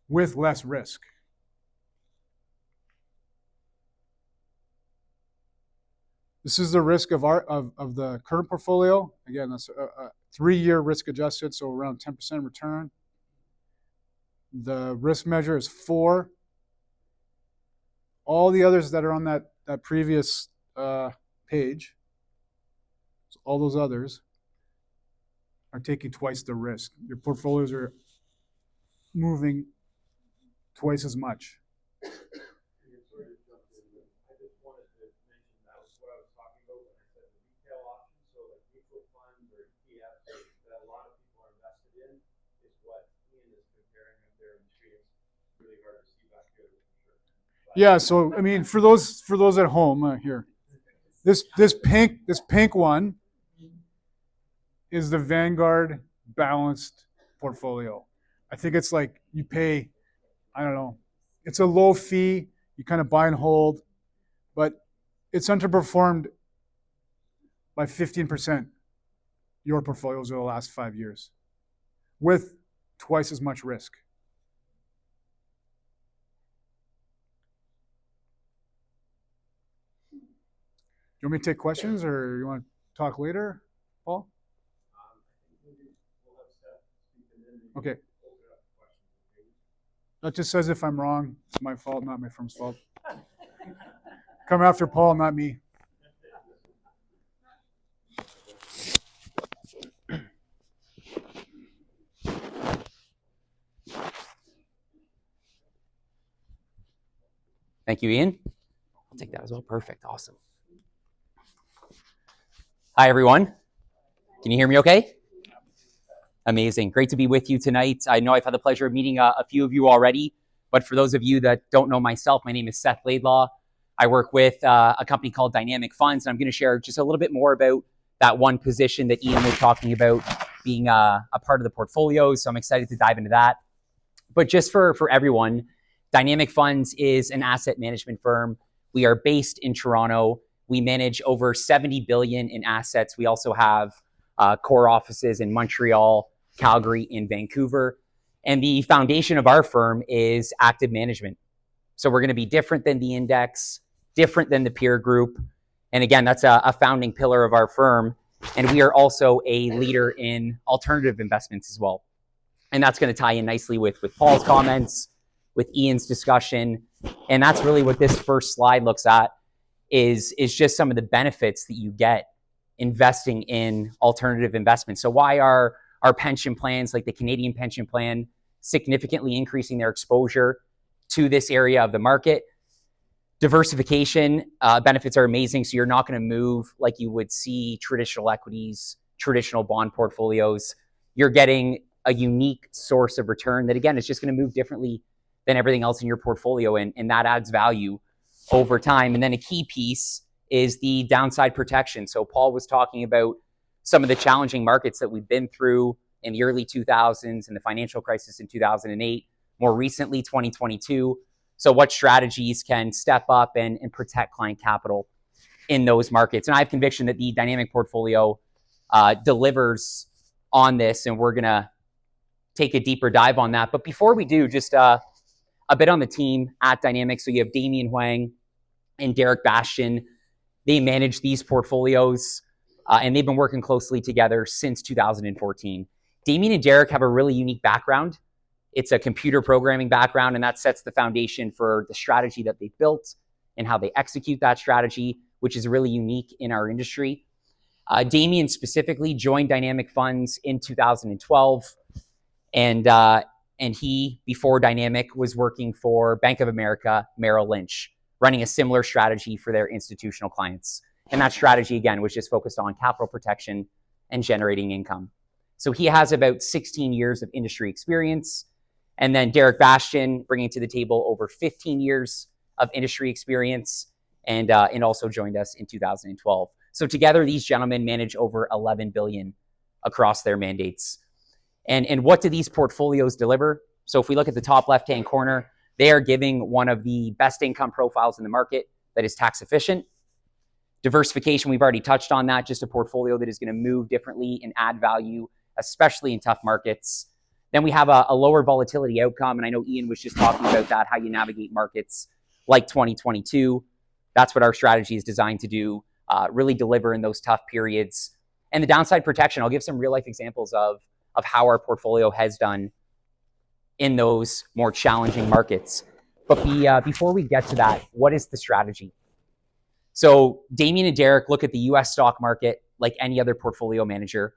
Speaker 3: with less risk. This is the risk of the current portfolio. Again, that's a 3-year risk adjusted, so around 10% return. The risk measure is 4. All the others that are on that previous page, so all those others, are taking twice the risk. Your portfolios are moving twice as much. Yeah, so I mean, for those at home here, this pink one is the Vanguard balanced portfolio. I think it's like you pay, I don't know, it's a low fee. You kind of buy and hold, but it's underperformed by 15%. Your portfolios over the last 5 years, with twice as much risk. Do you want me to take questions, or you want to talk later, Paul? Okay. That just says if I'm wrong, it's my fault, not my firm's fault. Come after Paul, not me.
Speaker 4: Thank you, Ian. I'll take that as well. Perfect. Awesome. Hi, everyone. Can you hear me okay? Amazing. Great to be with you tonight. I know I've had the pleasure of meeting a few of you already, but for those of you that don't know myself, my name is Seth Laidlaw. I work with a company called Dynamic Funds, and I'm going to share just a little bit more about that one position that Ian was talking about being a part of the portfolio. So I'm excited to dive into that. But just for everyone, Dynamic Funds is an asset management firm. We are based in Toronto. We manage over $70 billion in assets. We also have core offices in Montreal, Calgary, and Vancouver. And the foundation of our firm is active management. So we're going to be different than the index, different than the peer group. And again, that's a founding pillar of our firm. And we are also a leader in alternative investments as well. And that's going to tie in nicely with Paul's comments, with Ian's discussion. And that's really what this first slide looks at, is just some of the benefits that you get investing in alternative investments. So why are our pension plans, like the Canadian pension plan, significantly increasing their exposure to this area of the market? Diversification benefits are amazing. So you're not going to move like you would see traditional equities, traditional bond portfolios. You're getting a unique source of return that, again, is just going to move differently than everything else in your portfolio. And that adds value over time. And then a key piece is the downside protection. So Paul was talking about some of the challenging markets that we've been through in the early 2000s and the financial crisis in 2008, more recently 2022. So what strategies can step up and protect client capital in those markets? And I have conviction that the Dynamic portfolio delivers on this, and we're going to take a deeper dive on that. But before we do, just a bit on the team at Dynamic. So you have Damien Huang and Derek Bastian. They manage these portfolios. and they've been working closely together since 2014. Damien and Derek have a really unique background. It's a computer programming background, and that sets the foundation for the strategy that they've built and how they execute that strategy, which is really unique in our industry. Damien specifically joined Dynamic Funds in 2012, and he, before Dynamic, was working for Bank of America Merrill Lynch, running a similar strategy for their institutional clients. And that strategy, again, was just focused on capital protection and generating income. So he has about 16 years of industry experience. And then Derek Bastian bringing to the table over 15 years of industry experience, and also joined us in 2012. So together, these gentlemen manage over $11 billion across their mandates. And what do these portfolios deliver? So if we look at the top left-hand corner, they are giving one of the best income profiles in the market that is tax efficient. Diversification, we've already touched on that, just a portfolio that is going to move differently and add value, especially in tough markets. Then we have a lower volatility outcome, and I know Ian was just talking about that, how you navigate markets like 2022. That's what our strategy is designed to do, really deliver in those tough periods. And the downside protection, I'll give some real life examples of how our portfolio has done in those more challenging markets. But before we get to that, what is the strategy? So Damien and Derek look at the US stock market like any other portfolio manager,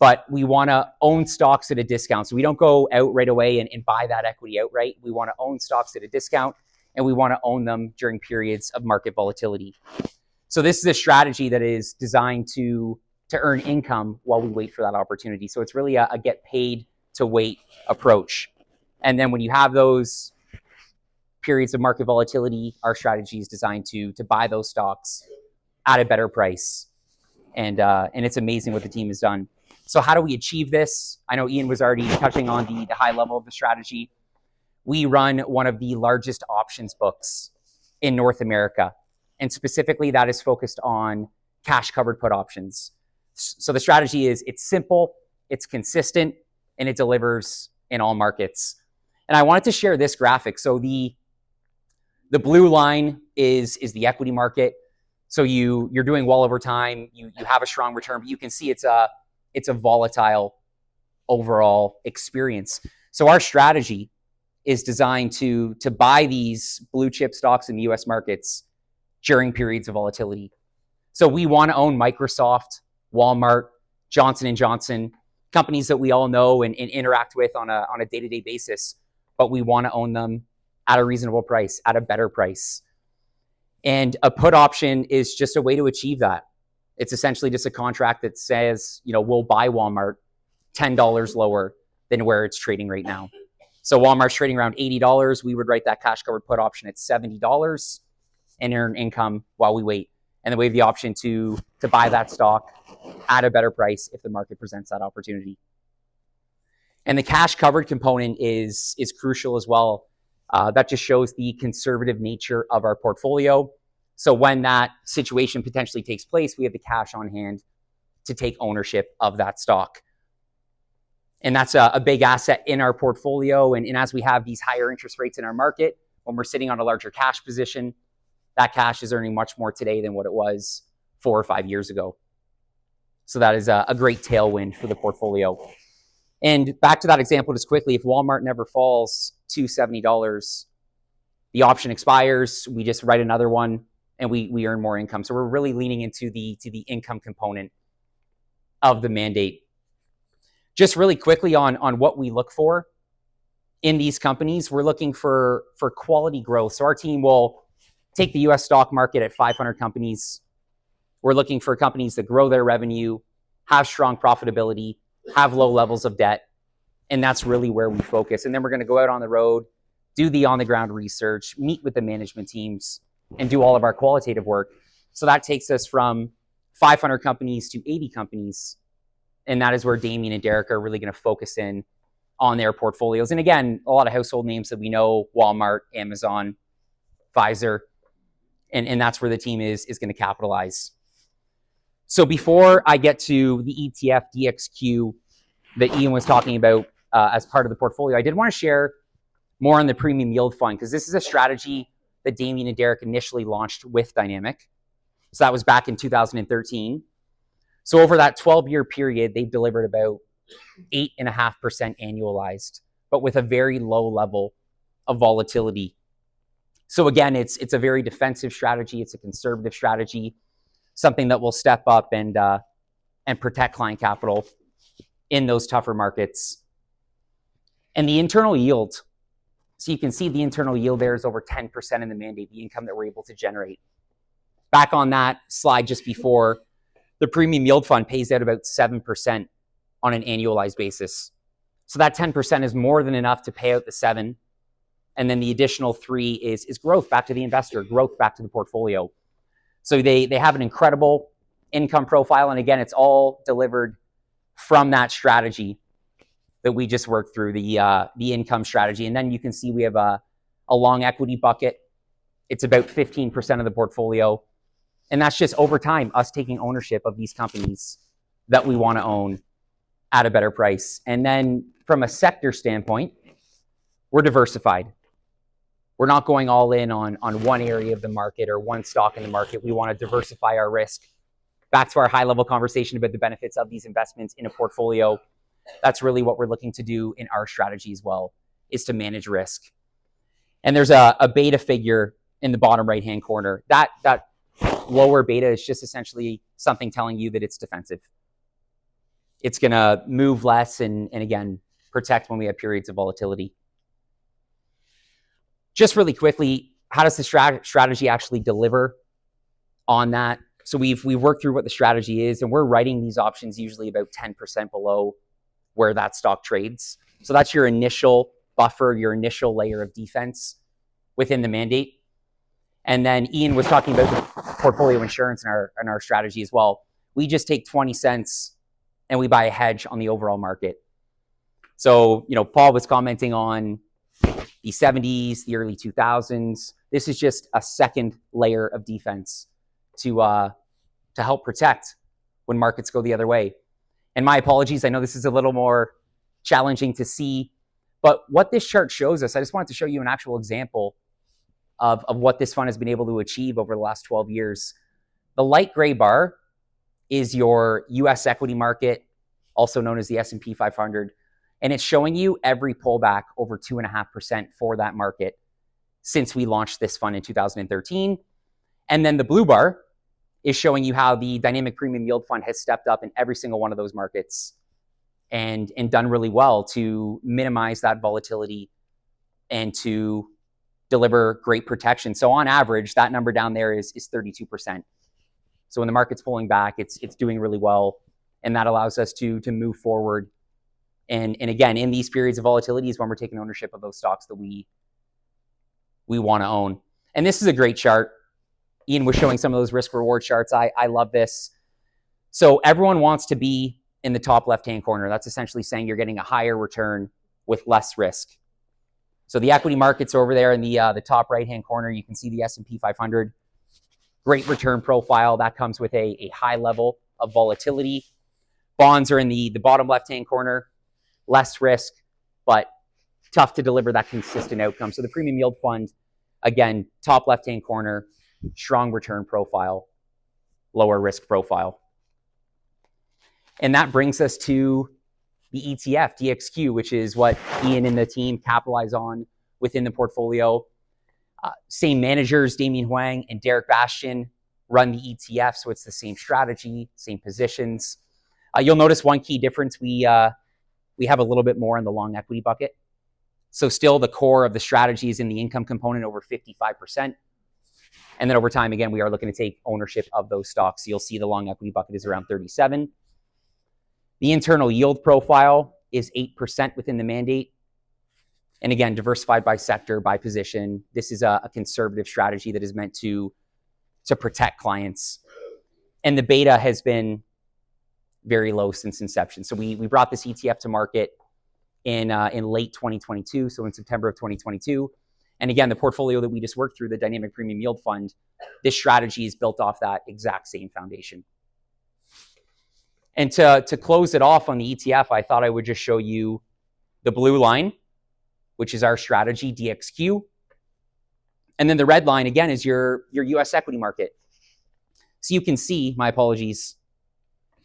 Speaker 4: but we want to own stocks at a discount. So we don't go out right away and buy that equity outright. We want to own stocks at a discount, and we want to own them during periods of market volatility. So this is a strategy that is designed to earn income while we wait for that opportunity. So it's really a get paid to wait approach. And then when you have those periods of market volatility, our strategy is designed to buy those stocks at a better price. And it's amazing what the team has done. So how do we achieve this? I know Ian was already touching on the high level of the strategy. We run one of the largest options books in North America. And specifically, that is focused on cash covered put options. So the strategy is, it's simple, it's consistent, and it delivers in all markets. And I wanted to share this graphic. So the blue line is the equity market. So you're doing well over time. You have a strong return, but you can see it's a volatile overall experience. So our strategy is designed to buy these blue chip stocks in the US markets during periods of volatility. So we want to own Microsoft, Walmart, Johnson & Johnson, companies that we all know and interact with on a day-to-day basis, but we want to own them at a reasonable price, at a better price. And a put option is just a way to achieve that. It's essentially just a contract that says, we'll buy Walmart $10 lower than where it's trading right now. So Walmart's trading around $80. We would write that cash covered put option at $70 and earn income while we wait. And then we have the option to buy that stock at a better price if the market presents that opportunity. And the cash covered component is crucial as well. That just shows the conservative nature of our portfolio. So when that situation potentially takes place, we have the cash on hand to take ownership of that stock. And that's a big asset in our portfolio. And as we have these higher interest rates in our market, when we're sitting on a larger cash position, that cash is earning much more today than what it was 4 or 5 years ago. So that is a great tailwind for the portfolio. And back to that example just quickly, if Walmart never falls to $70, the option expires, we just write another one, and we earn more income. So we're really leaning into the income component of the mandate. Just really quickly on what we look for in these companies, we're looking for quality growth. So our team will take the US stock market at 500 companies. We're looking for companies that grow their revenue, have strong profitability, have low levels of debt, and that's really where we focus. And then we're going to go out on the road, do the on-the-ground research, meet with the management teams, and do all of our qualitative work. So that takes us from 500 companies to 80 companies, and that is where Damien and Derek are really going to focus in on their portfolios. And again, a lot of household names that we know: Walmart, Amazon, Pfizer, and that's where the team is going to capitalize. So before I get to the ETF DXQ that Ian was talking about as part of the portfolio, I did want to share more on the Premium Yield Fund, because this is a strategy that Damien and Derek initially launched with Dynamic. So that was back in 2013. So over that 12-year period, they've delivered about 8.5% annualized, but with a very low level of volatility. So again, it's a very defensive strategy. It's a conservative strategy, something that will step up and protect client capital in those tougher markets. And the internal yield. So you can see the internal yield there is over 10% in the mandate, the income that we're able to generate. Back on that slide just before, the premium yield fund pays out about 7% on an annualized basis. So that 10% is more than enough to pay out the 7. And then the additional 3 is growth back to the investor, growth back to the portfolio. So they have an incredible income profile. And again, it's all delivered from that strategy that we just worked through, the income strategy. And then you can see we have a long equity bucket. It's about 15% of the portfolio. And that's just over time, us taking ownership of these companies that we want to own at a better price. And then from a sector standpoint, we're diversified. We're not going all in on one area of the market or one stock in the market. We want to diversify our risk. Back to our high-level conversation about the benefits of these investments in a portfolio. That's really what we're looking to do in our strategy as well, is to manage risk. And there's a beta figure in the bottom right-hand corner. That lower beta is just essentially something telling you that it's defensive. It's going to move less and again, protect when we have periods of volatility. Just really quickly, how does the strategy actually deliver on that? So we've worked through what the strategy is, and we're writing these options usually about 10% below where that stock trades. So that's your initial buffer, your initial layer of defense within the mandate. And then Ian was talking about the portfolio insurance in our strategy as well. We just take 20 cents and we buy a hedge on the overall market. So, Paul was commenting on the 70s, the early 2000s. This is just a second layer of defense to help protect when markets go the other way. And my apologies, I know this is a little more challenging to see, but what this chart shows us, I just wanted to show you an actual example of what this fund has been able to achieve over the last 12 years. The light gray bar is your US equity market, also known as the S&P 500. And it's showing you every pullback over 2.5% for that market since we launched this fund in 2013. And then the blue bar is showing you how the Dynamic Premium Yield Fund has stepped up in every single one of those markets and done really well to minimize that volatility and to deliver great protection. So on average, that number down there is 32%. So when the market's pulling back, it's doing really well. And that allows us to move forward. And again, in these periods of volatility is when we're taking ownership of those stocks that we want to own. And this is a great chart. Ian was showing some of those risk reward charts. I love this. So everyone wants to be in the top left-hand corner. That's essentially saying you're getting a higher return with less risk. So the equity markets over there in the top right-hand corner, you can see the S&P 500. Great return profile. That comes with a high level of volatility. Bonds are in the bottom left-hand corner. Less risk, but tough to deliver that consistent outcome. So the Premium Yield Fund, again, top left-hand corner, strong return profile, lower risk profile. And that brings us to the ETF, DXQ, which is what Ian and the team capitalize on within the portfolio. Same managers, Damien Huang and Derek Bastian, run the ETF, so it's the same strategy, same positions. You'll notice one key difference. We have a little bit more in the long equity bucket. So still the core of the strategy is in the income component, over 55%. And then over time, again, we are looking to take ownership of those stocks. So you'll see the long equity bucket is around 37. The internal yield profile is 8% within the mandate. And again, diversified by sector, by position. This is a conservative strategy that is meant to protect clients. And the beta has been very low since inception. So we brought this ETF to market in late 2022, so in September of 2022. And again, the portfolio that we just worked through, the Dynamic Premium Yield Fund, this strategy is built off that exact same foundation. And to close it off on the ETF, I thought I would just show you the blue line, which is our strategy, DXQ. And then the red line, again, is your US equity market. So you can see, my apologies,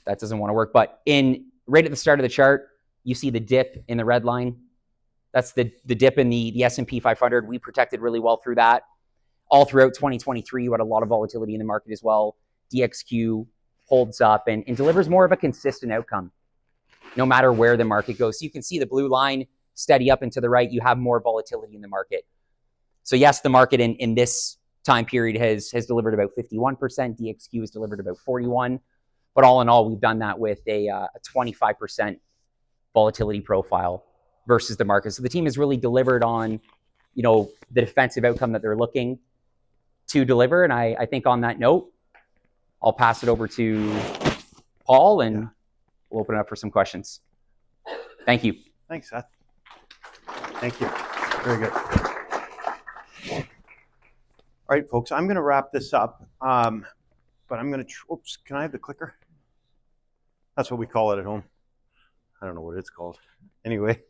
Speaker 4: that doesn't want to work. But right at the start of the chart, you see the dip in the red line. That's the dip in the S&P 500. We protected really well through that. All throughout 2023, you had a lot of volatility in the market as well. DXQ holds up and delivers more of a consistent outcome, no matter where the market goes. So you can see the blue line steady up and to the right. You have more volatility in the market. So yes, the market in this time period has delivered about 51%. DXQ has delivered about 41%. But all in all, we've done that with a 25% volatility profile versus the market. So the team has really delivered on, the defensive outcome that they're looking to deliver. And I think on that note, I'll pass it over to Paul and we'll open it up for some questions. Thank you.
Speaker 2: Thanks, Seth. Thank you. Very good. All right, folks, I'm going to wrap this up, but I'm going to, oops, can I have the clicker? That's what we call it at home. I don't know what it's called. Anyway,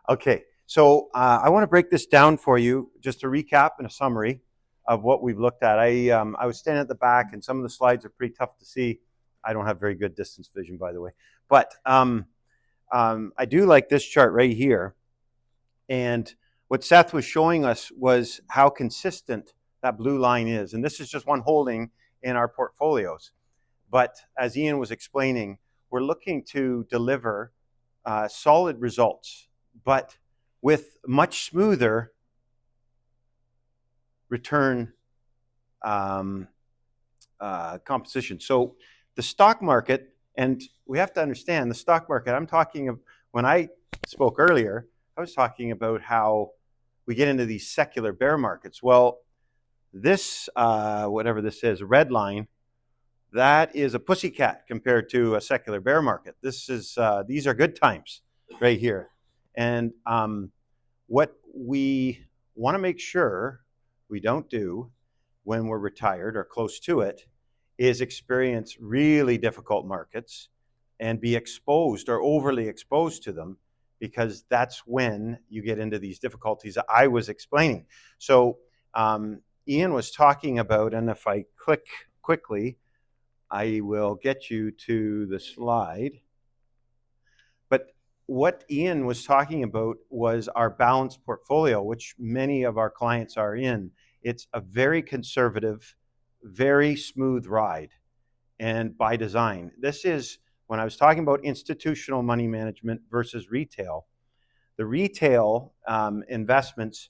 Speaker 2: okay. So I want to break this down for you, just to recap and a summary of what we've looked at. I was standing at the back, and some of the slides are pretty tough to see. I don't have very good distance vision, by the way. But I do like this chart right here. And what Seth was showing us was how consistent that blue line is. And this is just one holding in our portfolios. But as Ian was explaining, we're looking to deliver solid results, but with much smoother return composition. So the stock market, and we have to understand the stock market, I'm talking of, when I spoke earlier, I was talking about how we get into these secular bear markets. Well, this, whatever this is, red line, that is a pussycat compared to a secular bear market. This is, these are good times right here. And what we want to make sure we don't do when we're retired or close to it is experience really difficult markets and be exposed or overly exposed to them, because that's when you get into these difficulties that I was explaining. So Ian was talking about, and if I click quickly, I will get you to the slide. But what Ian was talking about was our balanced portfolio, which many of our clients are in. It's a very conservative, very smooth ride, and by design. This is, when I was talking about institutional money management versus retail, the retail investments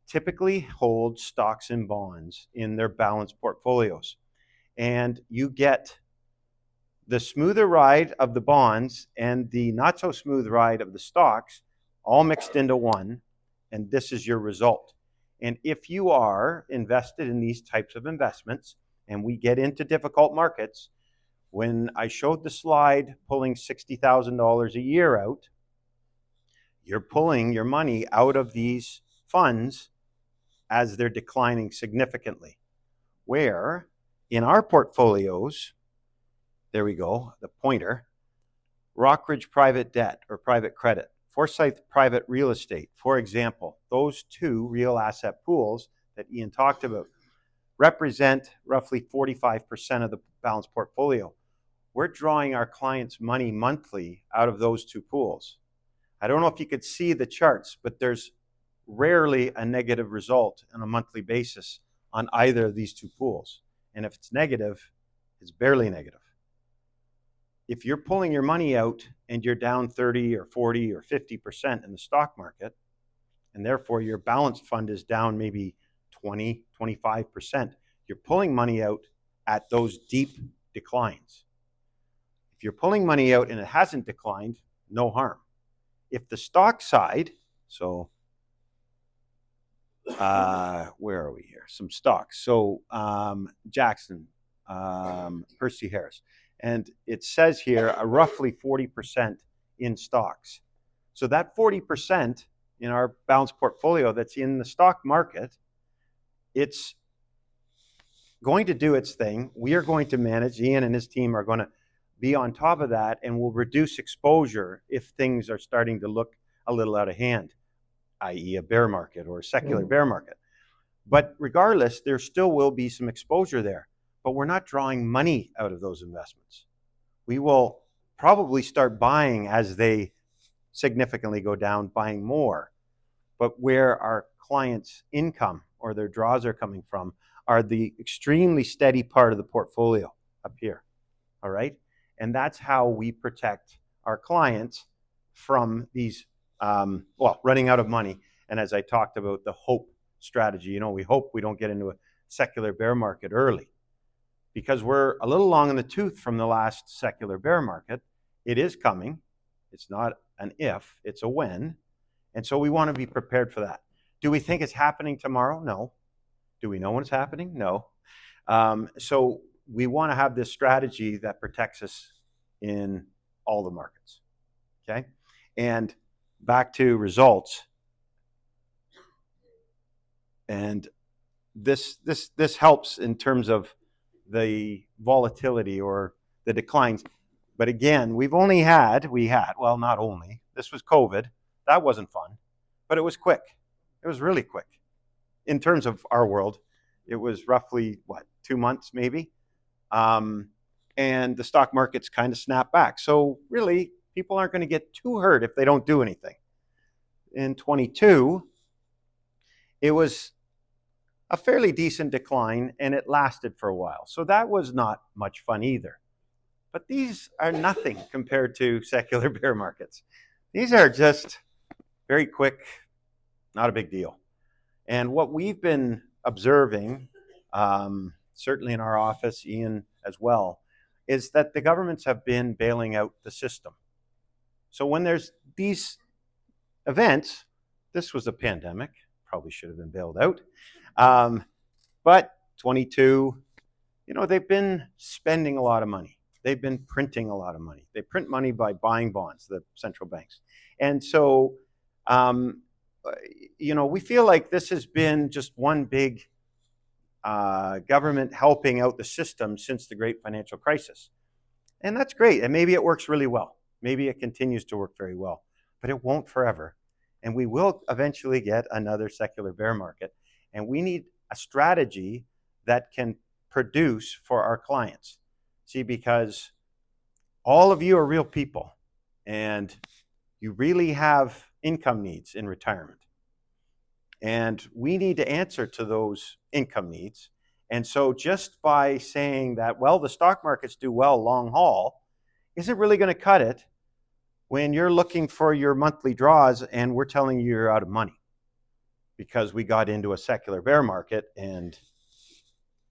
Speaker 2: typically hold stocks and bonds in their balanced portfolios. And you get the smoother ride of the bonds and the not so smooth ride of the stocks all mixed into one, and this is your result. And if you are invested in these types of investments, and we get into difficult markets, when I showed the slide pulling $60,000 a year out, you're pulling your money out of these funds as they're declining significantly. Where in our portfolios, there we go, the pointer, Rockridge Private Debt or Private Credit, Forsyth Private Real Estate, for example, those two real asset pools that Ian talked about represent roughly 45% of the balanced portfolio. We're drawing our clients' money monthly out of those two pools. I don't know if you could see the charts, but there's rarely a negative result on a monthly basis on either of these two pools. And if it's negative, it's barely negative. If you're pulling your money out and you're down 30 or 40 or 50% in the stock market, and therefore your balanced fund is down maybe 20, 25%, you're pulling money out at those deep declines. If you're pulling money out and it hasn't declined, no harm. If the stock side, so where are we here? Some stocks. So Jackson, Percy Harris. And it says here roughly 40% in stocks. So that 40% in our balanced portfolio that's in the stock market, it's going to do its thing. We are going to manage, Ian and his team are going to be on top of that, and will reduce exposure if things are starting to look a little out of hand, i.e. a bear market or a secular bear market. But regardless, there still will be some exposure there, but we're not drawing money out of those investments. we will probably start buying as they significantly go down, buying more. But where our clients' income or their draws are coming from are the extremely steady part of the portfolio up here, all right? And that's how we protect our clients from these, running out of money. And as I talked about, the hope strategy, we hope we don't get into a secular bear market early, because we're a little long in the tooth from the last secular bear market. It is coming. It's not an if, it's a when. And so we want to be prepared for that. Do we think it's happening tomorrow? No. Do we know when it's happening? No. So we want to have this strategy that protects us in all the markets. Okay? And back to results. And this helps in terms of the volatility or the declines. But again, not only, this was COVID. That wasn't fun, but it was quick. It was really quick. In terms of our world, it was roughly, 2 months maybe? And the stock markets kind of snapped back. So really, people aren't going to get too hurt if they don't do anything. In 22, it was a fairly decent decline, and it lasted for a while. So that was not much fun either. But these are nothing compared to secular bear markets. These are just very quick, not a big deal. And what we've been observing, certainly in our office, Ian as well, is that the governments have been bailing out the system. So when there's these events, this was a pandemic, probably should have been bailed out. But 22, they've been spending a lot of money. They've been printing a lot of money. They print money by buying bonds, the central banks. And so, we feel like this has been just one big government helping out the system since the great financial crisis. And that's great. And maybe it works really well. Maybe it continues to work very well, but it won't forever. And we will eventually get another secular bear market. And we need a strategy that can produce for our clients. See, because all of you are real people and you really have income needs in retirement. And we need to answer to those income needs. And so just by saying that, the stock markets do well long haul, isn't really going to cut it when you're looking for your monthly draws and we're telling you you're out of money because we got into a secular bear market and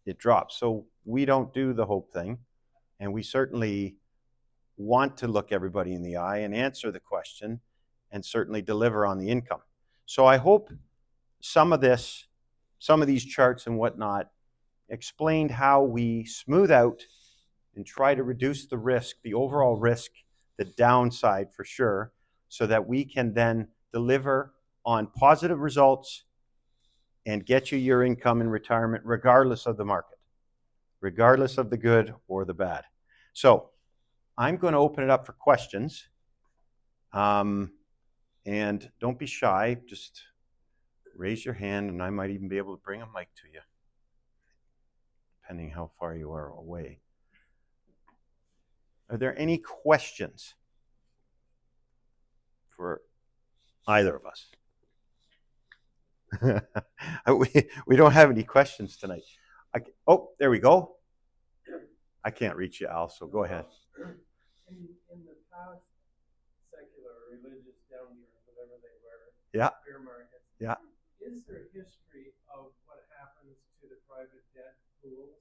Speaker 2: it dropped. So we don't do the hope thing. And we certainly want to look everybody in the eye and answer the question and certainly deliver on the income. So I hope some of these charts and whatnot explained how we smooth out and try to reduce the risk, the overall risk, the downside for sure, so that we can then deliver on positive results and get you your income in retirement regardless of the market, regardless of the good or the bad. So I'm going to open it up for questions. And don't be shy, just raise your hand and I might even be able to bring a mic to you, depending how far you are away. Are there any questions for either of us? we don't have any questions tonight. There we go. I can't reach you, Al, so go ahead.
Speaker 5: In the past secular or religious downturns, whatever they were,
Speaker 2: Yeah.
Speaker 5: bear markets,
Speaker 2: Yeah.
Speaker 5: is there history of what happens to the private debt pools?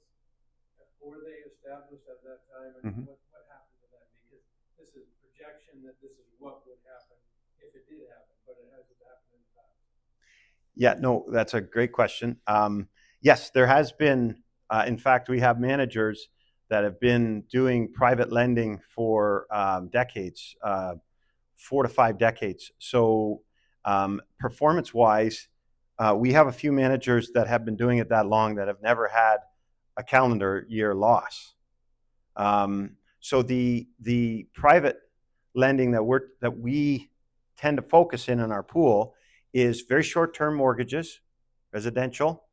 Speaker 5: Were they established at that time, and what happened to them? Because this is projection that this is what would happen if it did happen, but it hasn't happened in the past.
Speaker 2: Yeah, no, that's a great question. Yes, there has been, in fact, we have managers that have been doing private lending for decades, 4 to 5 decades. So performance-wise, we have a few managers that have been doing it that long that have never had a calendar year loss. So the private lending that we tend to focus in our pool is very short-term mortgages, residential,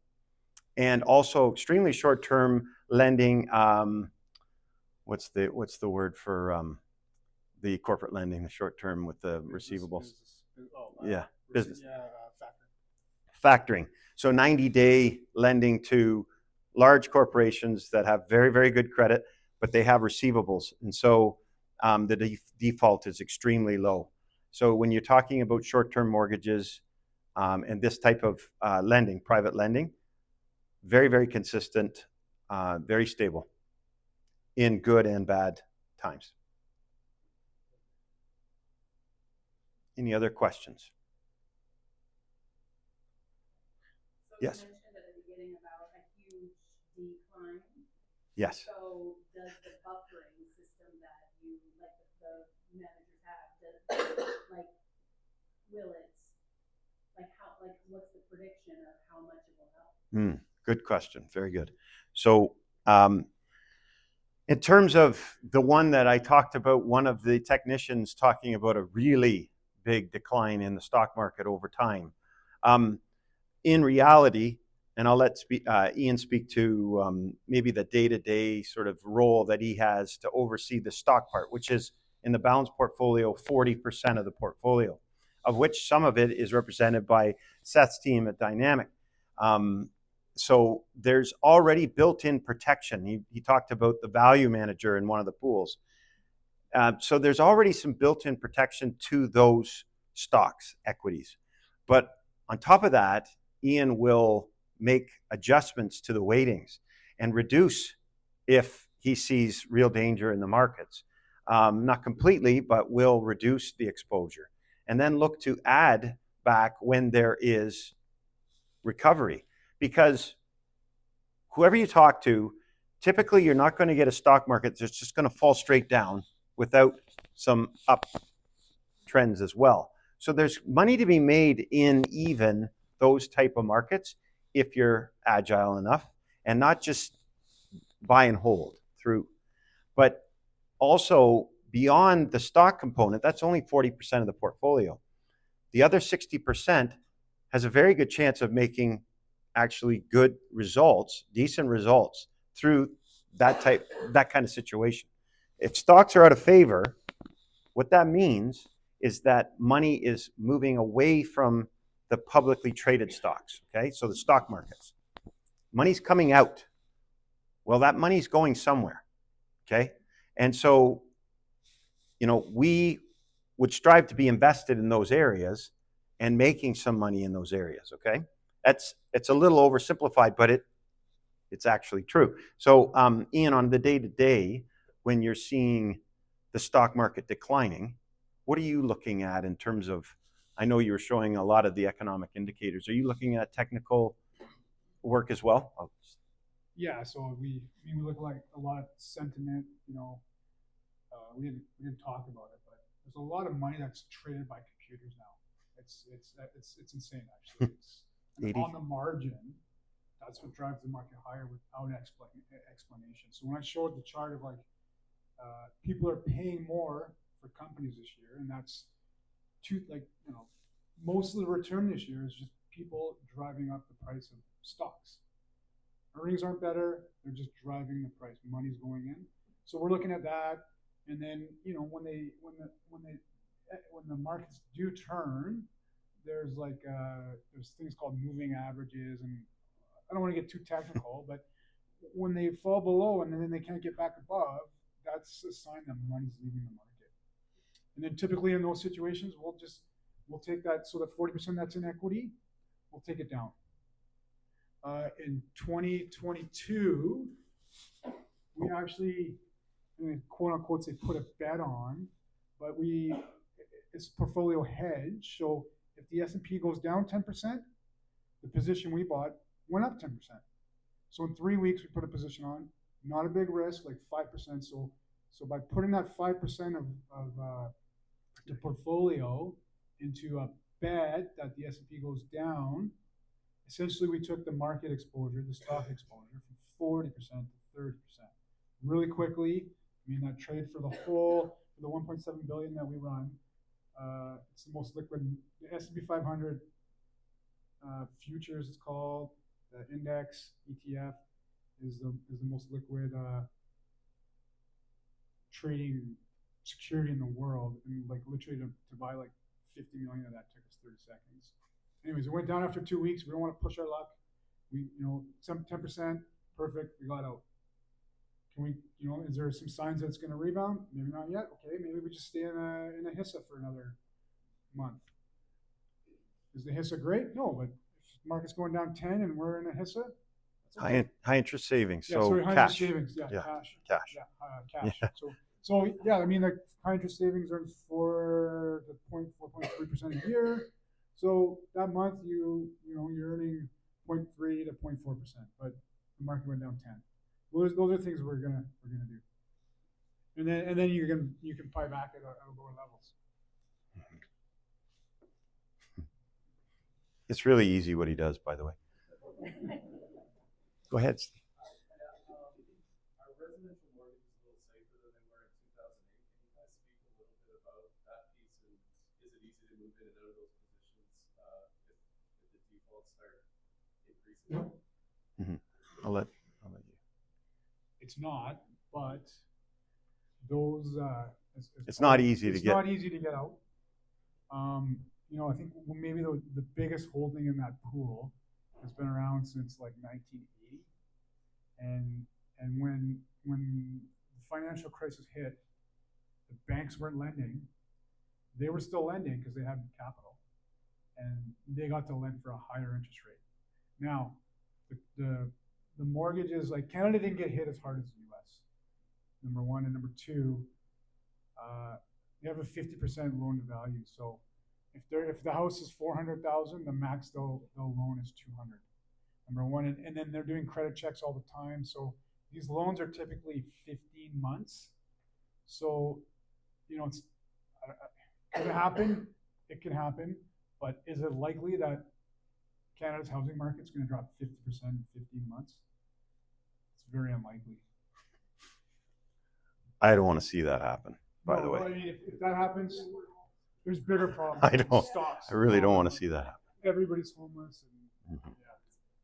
Speaker 2: and also extremely short-term lending what's the word for the corporate lending, the short term with the receivables? Yeah, business. Factoring. So 90-day lending to large corporations that have very, very good credit, but they have receivables. And so the default is extremely low. So when you're talking about short-term mortgages and this type of lending, private lending, very, very consistent, very stable in good and bad times. Any other questions?
Speaker 6: So
Speaker 2: Yes.
Speaker 6: you mentioned at the beginning about a huge decline.
Speaker 2: Yes.
Speaker 6: So does the buffering system that you, like the managers have, will it, what's the prediction of how much it will help?
Speaker 2: Good question. Very good. So in terms of the one that I talked about, one of the technicians talking about a really big decline in the stock market over time. In reality, and I'll let Ian speak to maybe the day-to-day sort of role that he has to oversee the stock part, which is in the balanced portfolio, 40% of the portfolio, of which some of it is represented by Seth's team at Dynamic. So there's already built-in protection. He talked about the value manager in one of the pools. So there's already some built-in protection to those stocks, equities. But on top of that, Ian will make adjustments to the weightings and reduce if he sees real danger in the markets. Not completely, but will reduce the exposure. And then look to add back when there is recovery. Because whoever you talk to, typically you're not going to get a stock market that's just going to fall straight down without some up trends as well. So there's money to be made in even those type of markets if you're agile enough and not just buy and hold through. But also beyond the stock component, that's only 40% of the portfolio. The other 60% has a very good chance of making actually good results, decent results through that kind of situation. If stocks are out of favor, what that means is that money is moving away from the publicly traded stocks, okay? So the stock markets. Money's coming out. Well, that money's going somewhere, okay? And so, we would strive to be invested in those areas and making some money in those areas, okay? It's a little oversimplified, but it's actually true. So, Ian, on the day-to-day, when you're seeing the stock market declining, what are you looking at in terms of, I know you were showing a lot of the economic indicators. Are you looking at technical work as well?
Speaker 3: Yeah, so we look like a lot of sentiment, we didn't talk about it, but there's a lot of money that's traded by computers now. It's insane, actually. It's on the margin, that's what drives the market higher without explanation. So when I showed the chart of people are paying more for companies this year, and that's most of the return this year is just people driving up the price of stocks. Earnings aren't better; they're just driving the price. Money's going in, so we're looking at that. And then when the markets do turn, there's things called moving averages, and I don't want to get too technical, but when they fall below and then they can't get back above, that's a sign that money's leaving the market. And then typically in those situations, we'll take that, so that 40% that's in equity, we'll take it down. In 2022, we actually, quote unquote, say put a bet on, but it's portfolio hedge. So if the S&P goes down 10%, the position we bought went up 10%. So in 3 weeks, we put a position on, not a big risk, like 5%. So by putting that 5% of the portfolio into a bet that the S&P goes down, essentially we took the market exposure, the stock exposure, from 40% to 30%. Really quickly, that trade for the 1.7 billion that we run, it's the most liquid. The S&P 500 futures, it's called, the index ETF is the most liquid trading security in the world, and like literally to buy like 50 million of that took us 30 seconds. Anyways, it went down after 2 weeks. We don't want to push our luck. We, some 10%, perfect. We got out. Can we, is there some signs that it's going to rebound? Maybe not yet. Okay, maybe we just stay in a HISA for another month. Is the HISA great? No, but if the market's going down 10 and we're in a HISA, that's okay.
Speaker 2: High interest savings.
Speaker 3: Yeah,
Speaker 2: So
Speaker 3: sorry, high
Speaker 2: cash.
Speaker 3: interest savings. Yeah,
Speaker 2: Yeah.
Speaker 3: cash.
Speaker 2: Cash.
Speaker 3: Yeah, cash. Yeah. So yeah, I mean, like high interest savings are 4.3% a year. So that month you're earning 0.3 to 0.4%, but the market went down 10. Well, those are things we're gonna do, and then you can buy back at lower levels.
Speaker 2: It's really easy what he does, by the way. Go ahead, Steve.
Speaker 5: Our residential mortgage is a little safer than they were in 2008. Can you guys speak a little bit about that piece, and is it easy to move in and out of those positions if the defaults start increasing?
Speaker 2: I'll let you.
Speaker 3: It's not, but those
Speaker 2: It's not easy to
Speaker 3: it's
Speaker 2: get.
Speaker 3: not easy to get out. I think maybe the biggest holding in that pool has been around since like 1980, and when the financial crisis hit, the banks weren't lending. They were still lending because they had capital, and they got to lend for a higher interest rate. Now, the mortgages, like Canada didn't get hit as hard as the U.S. Number one, and number two, they have a 50% loan to value. So if the house is $400,000, the max they'll loan is $200,000. Number one, and then they're doing credit checks all the time. So these loans are typically 15 months. So it's could it happen? It can happen, but is it likely that Canada's housing market's going to drop 50% in 15 months? It's very unlikely.
Speaker 2: I don't want to see that happen, by the way.
Speaker 3: I mean, if that happens, there's bigger problems.
Speaker 2: I don't.
Speaker 3: Stocks.
Speaker 2: I really don't want to see that happen.
Speaker 3: Everybody's homeless. And,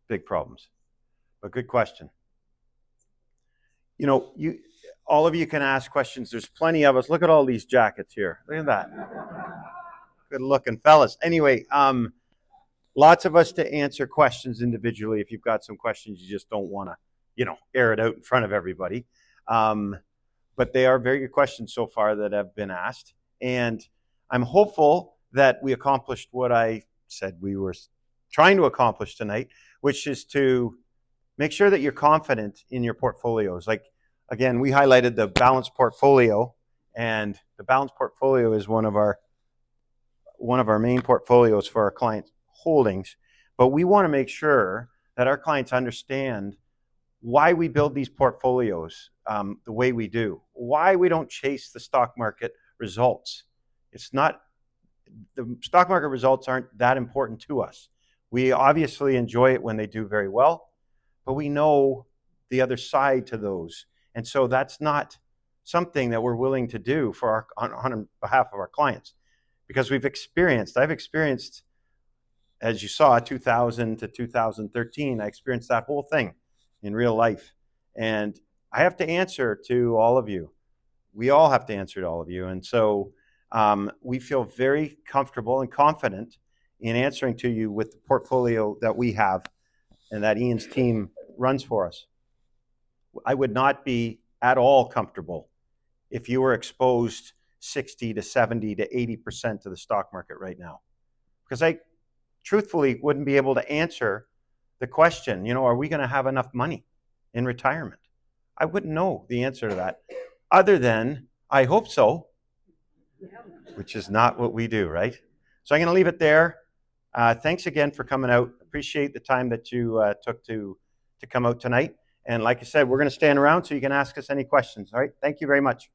Speaker 2: Big problems. But good question. All of you can ask questions. There's plenty of us. Look at all these jackets here. Look at that. Good looking fellas. Anyway, lots of us to answer questions individually. If you've got some questions, you just don't want to, air it out in front of everybody. But they are very good questions so far that have been asked. And I'm hopeful that we accomplished what I said we were trying to accomplish tonight, which is to make sure that you're confident in your portfolios. Like, again, we highlighted the balanced portfolio, and the balanced portfolio is one of our main portfolios for our clients' holdings. But we want to make sure that our clients understand why we build these portfolios the way we do, why we don't chase the stock market results. The stock market results aren't that important to us. We obviously enjoy it when they do very well, but we know the other side to those. And so that's not something that we're willing to do on behalf of our clients, because I've experienced, as you saw, 2000 to 2013, I experienced that whole thing in real life. And I have to answer to all of you. We all have to answer to all of you. And so we feel very comfortable and confident in answering to you with the portfolio that we have and that Ian's team runs for us. I would not be at all comfortable if you were exposed 60 to 70 to 80% to the stock market right now, because I truthfully wouldn't be able to answer the question, are we going to have enough money in retirement? I wouldn't know the answer to that, other than I hope so, which is not what we do, right? So I'm going to leave it there. Thanks again for coming out. Appreciate the time that you took to come out tonight. And like I said, we're going to stand around so you can ask us any questions. All right. Thank you very much.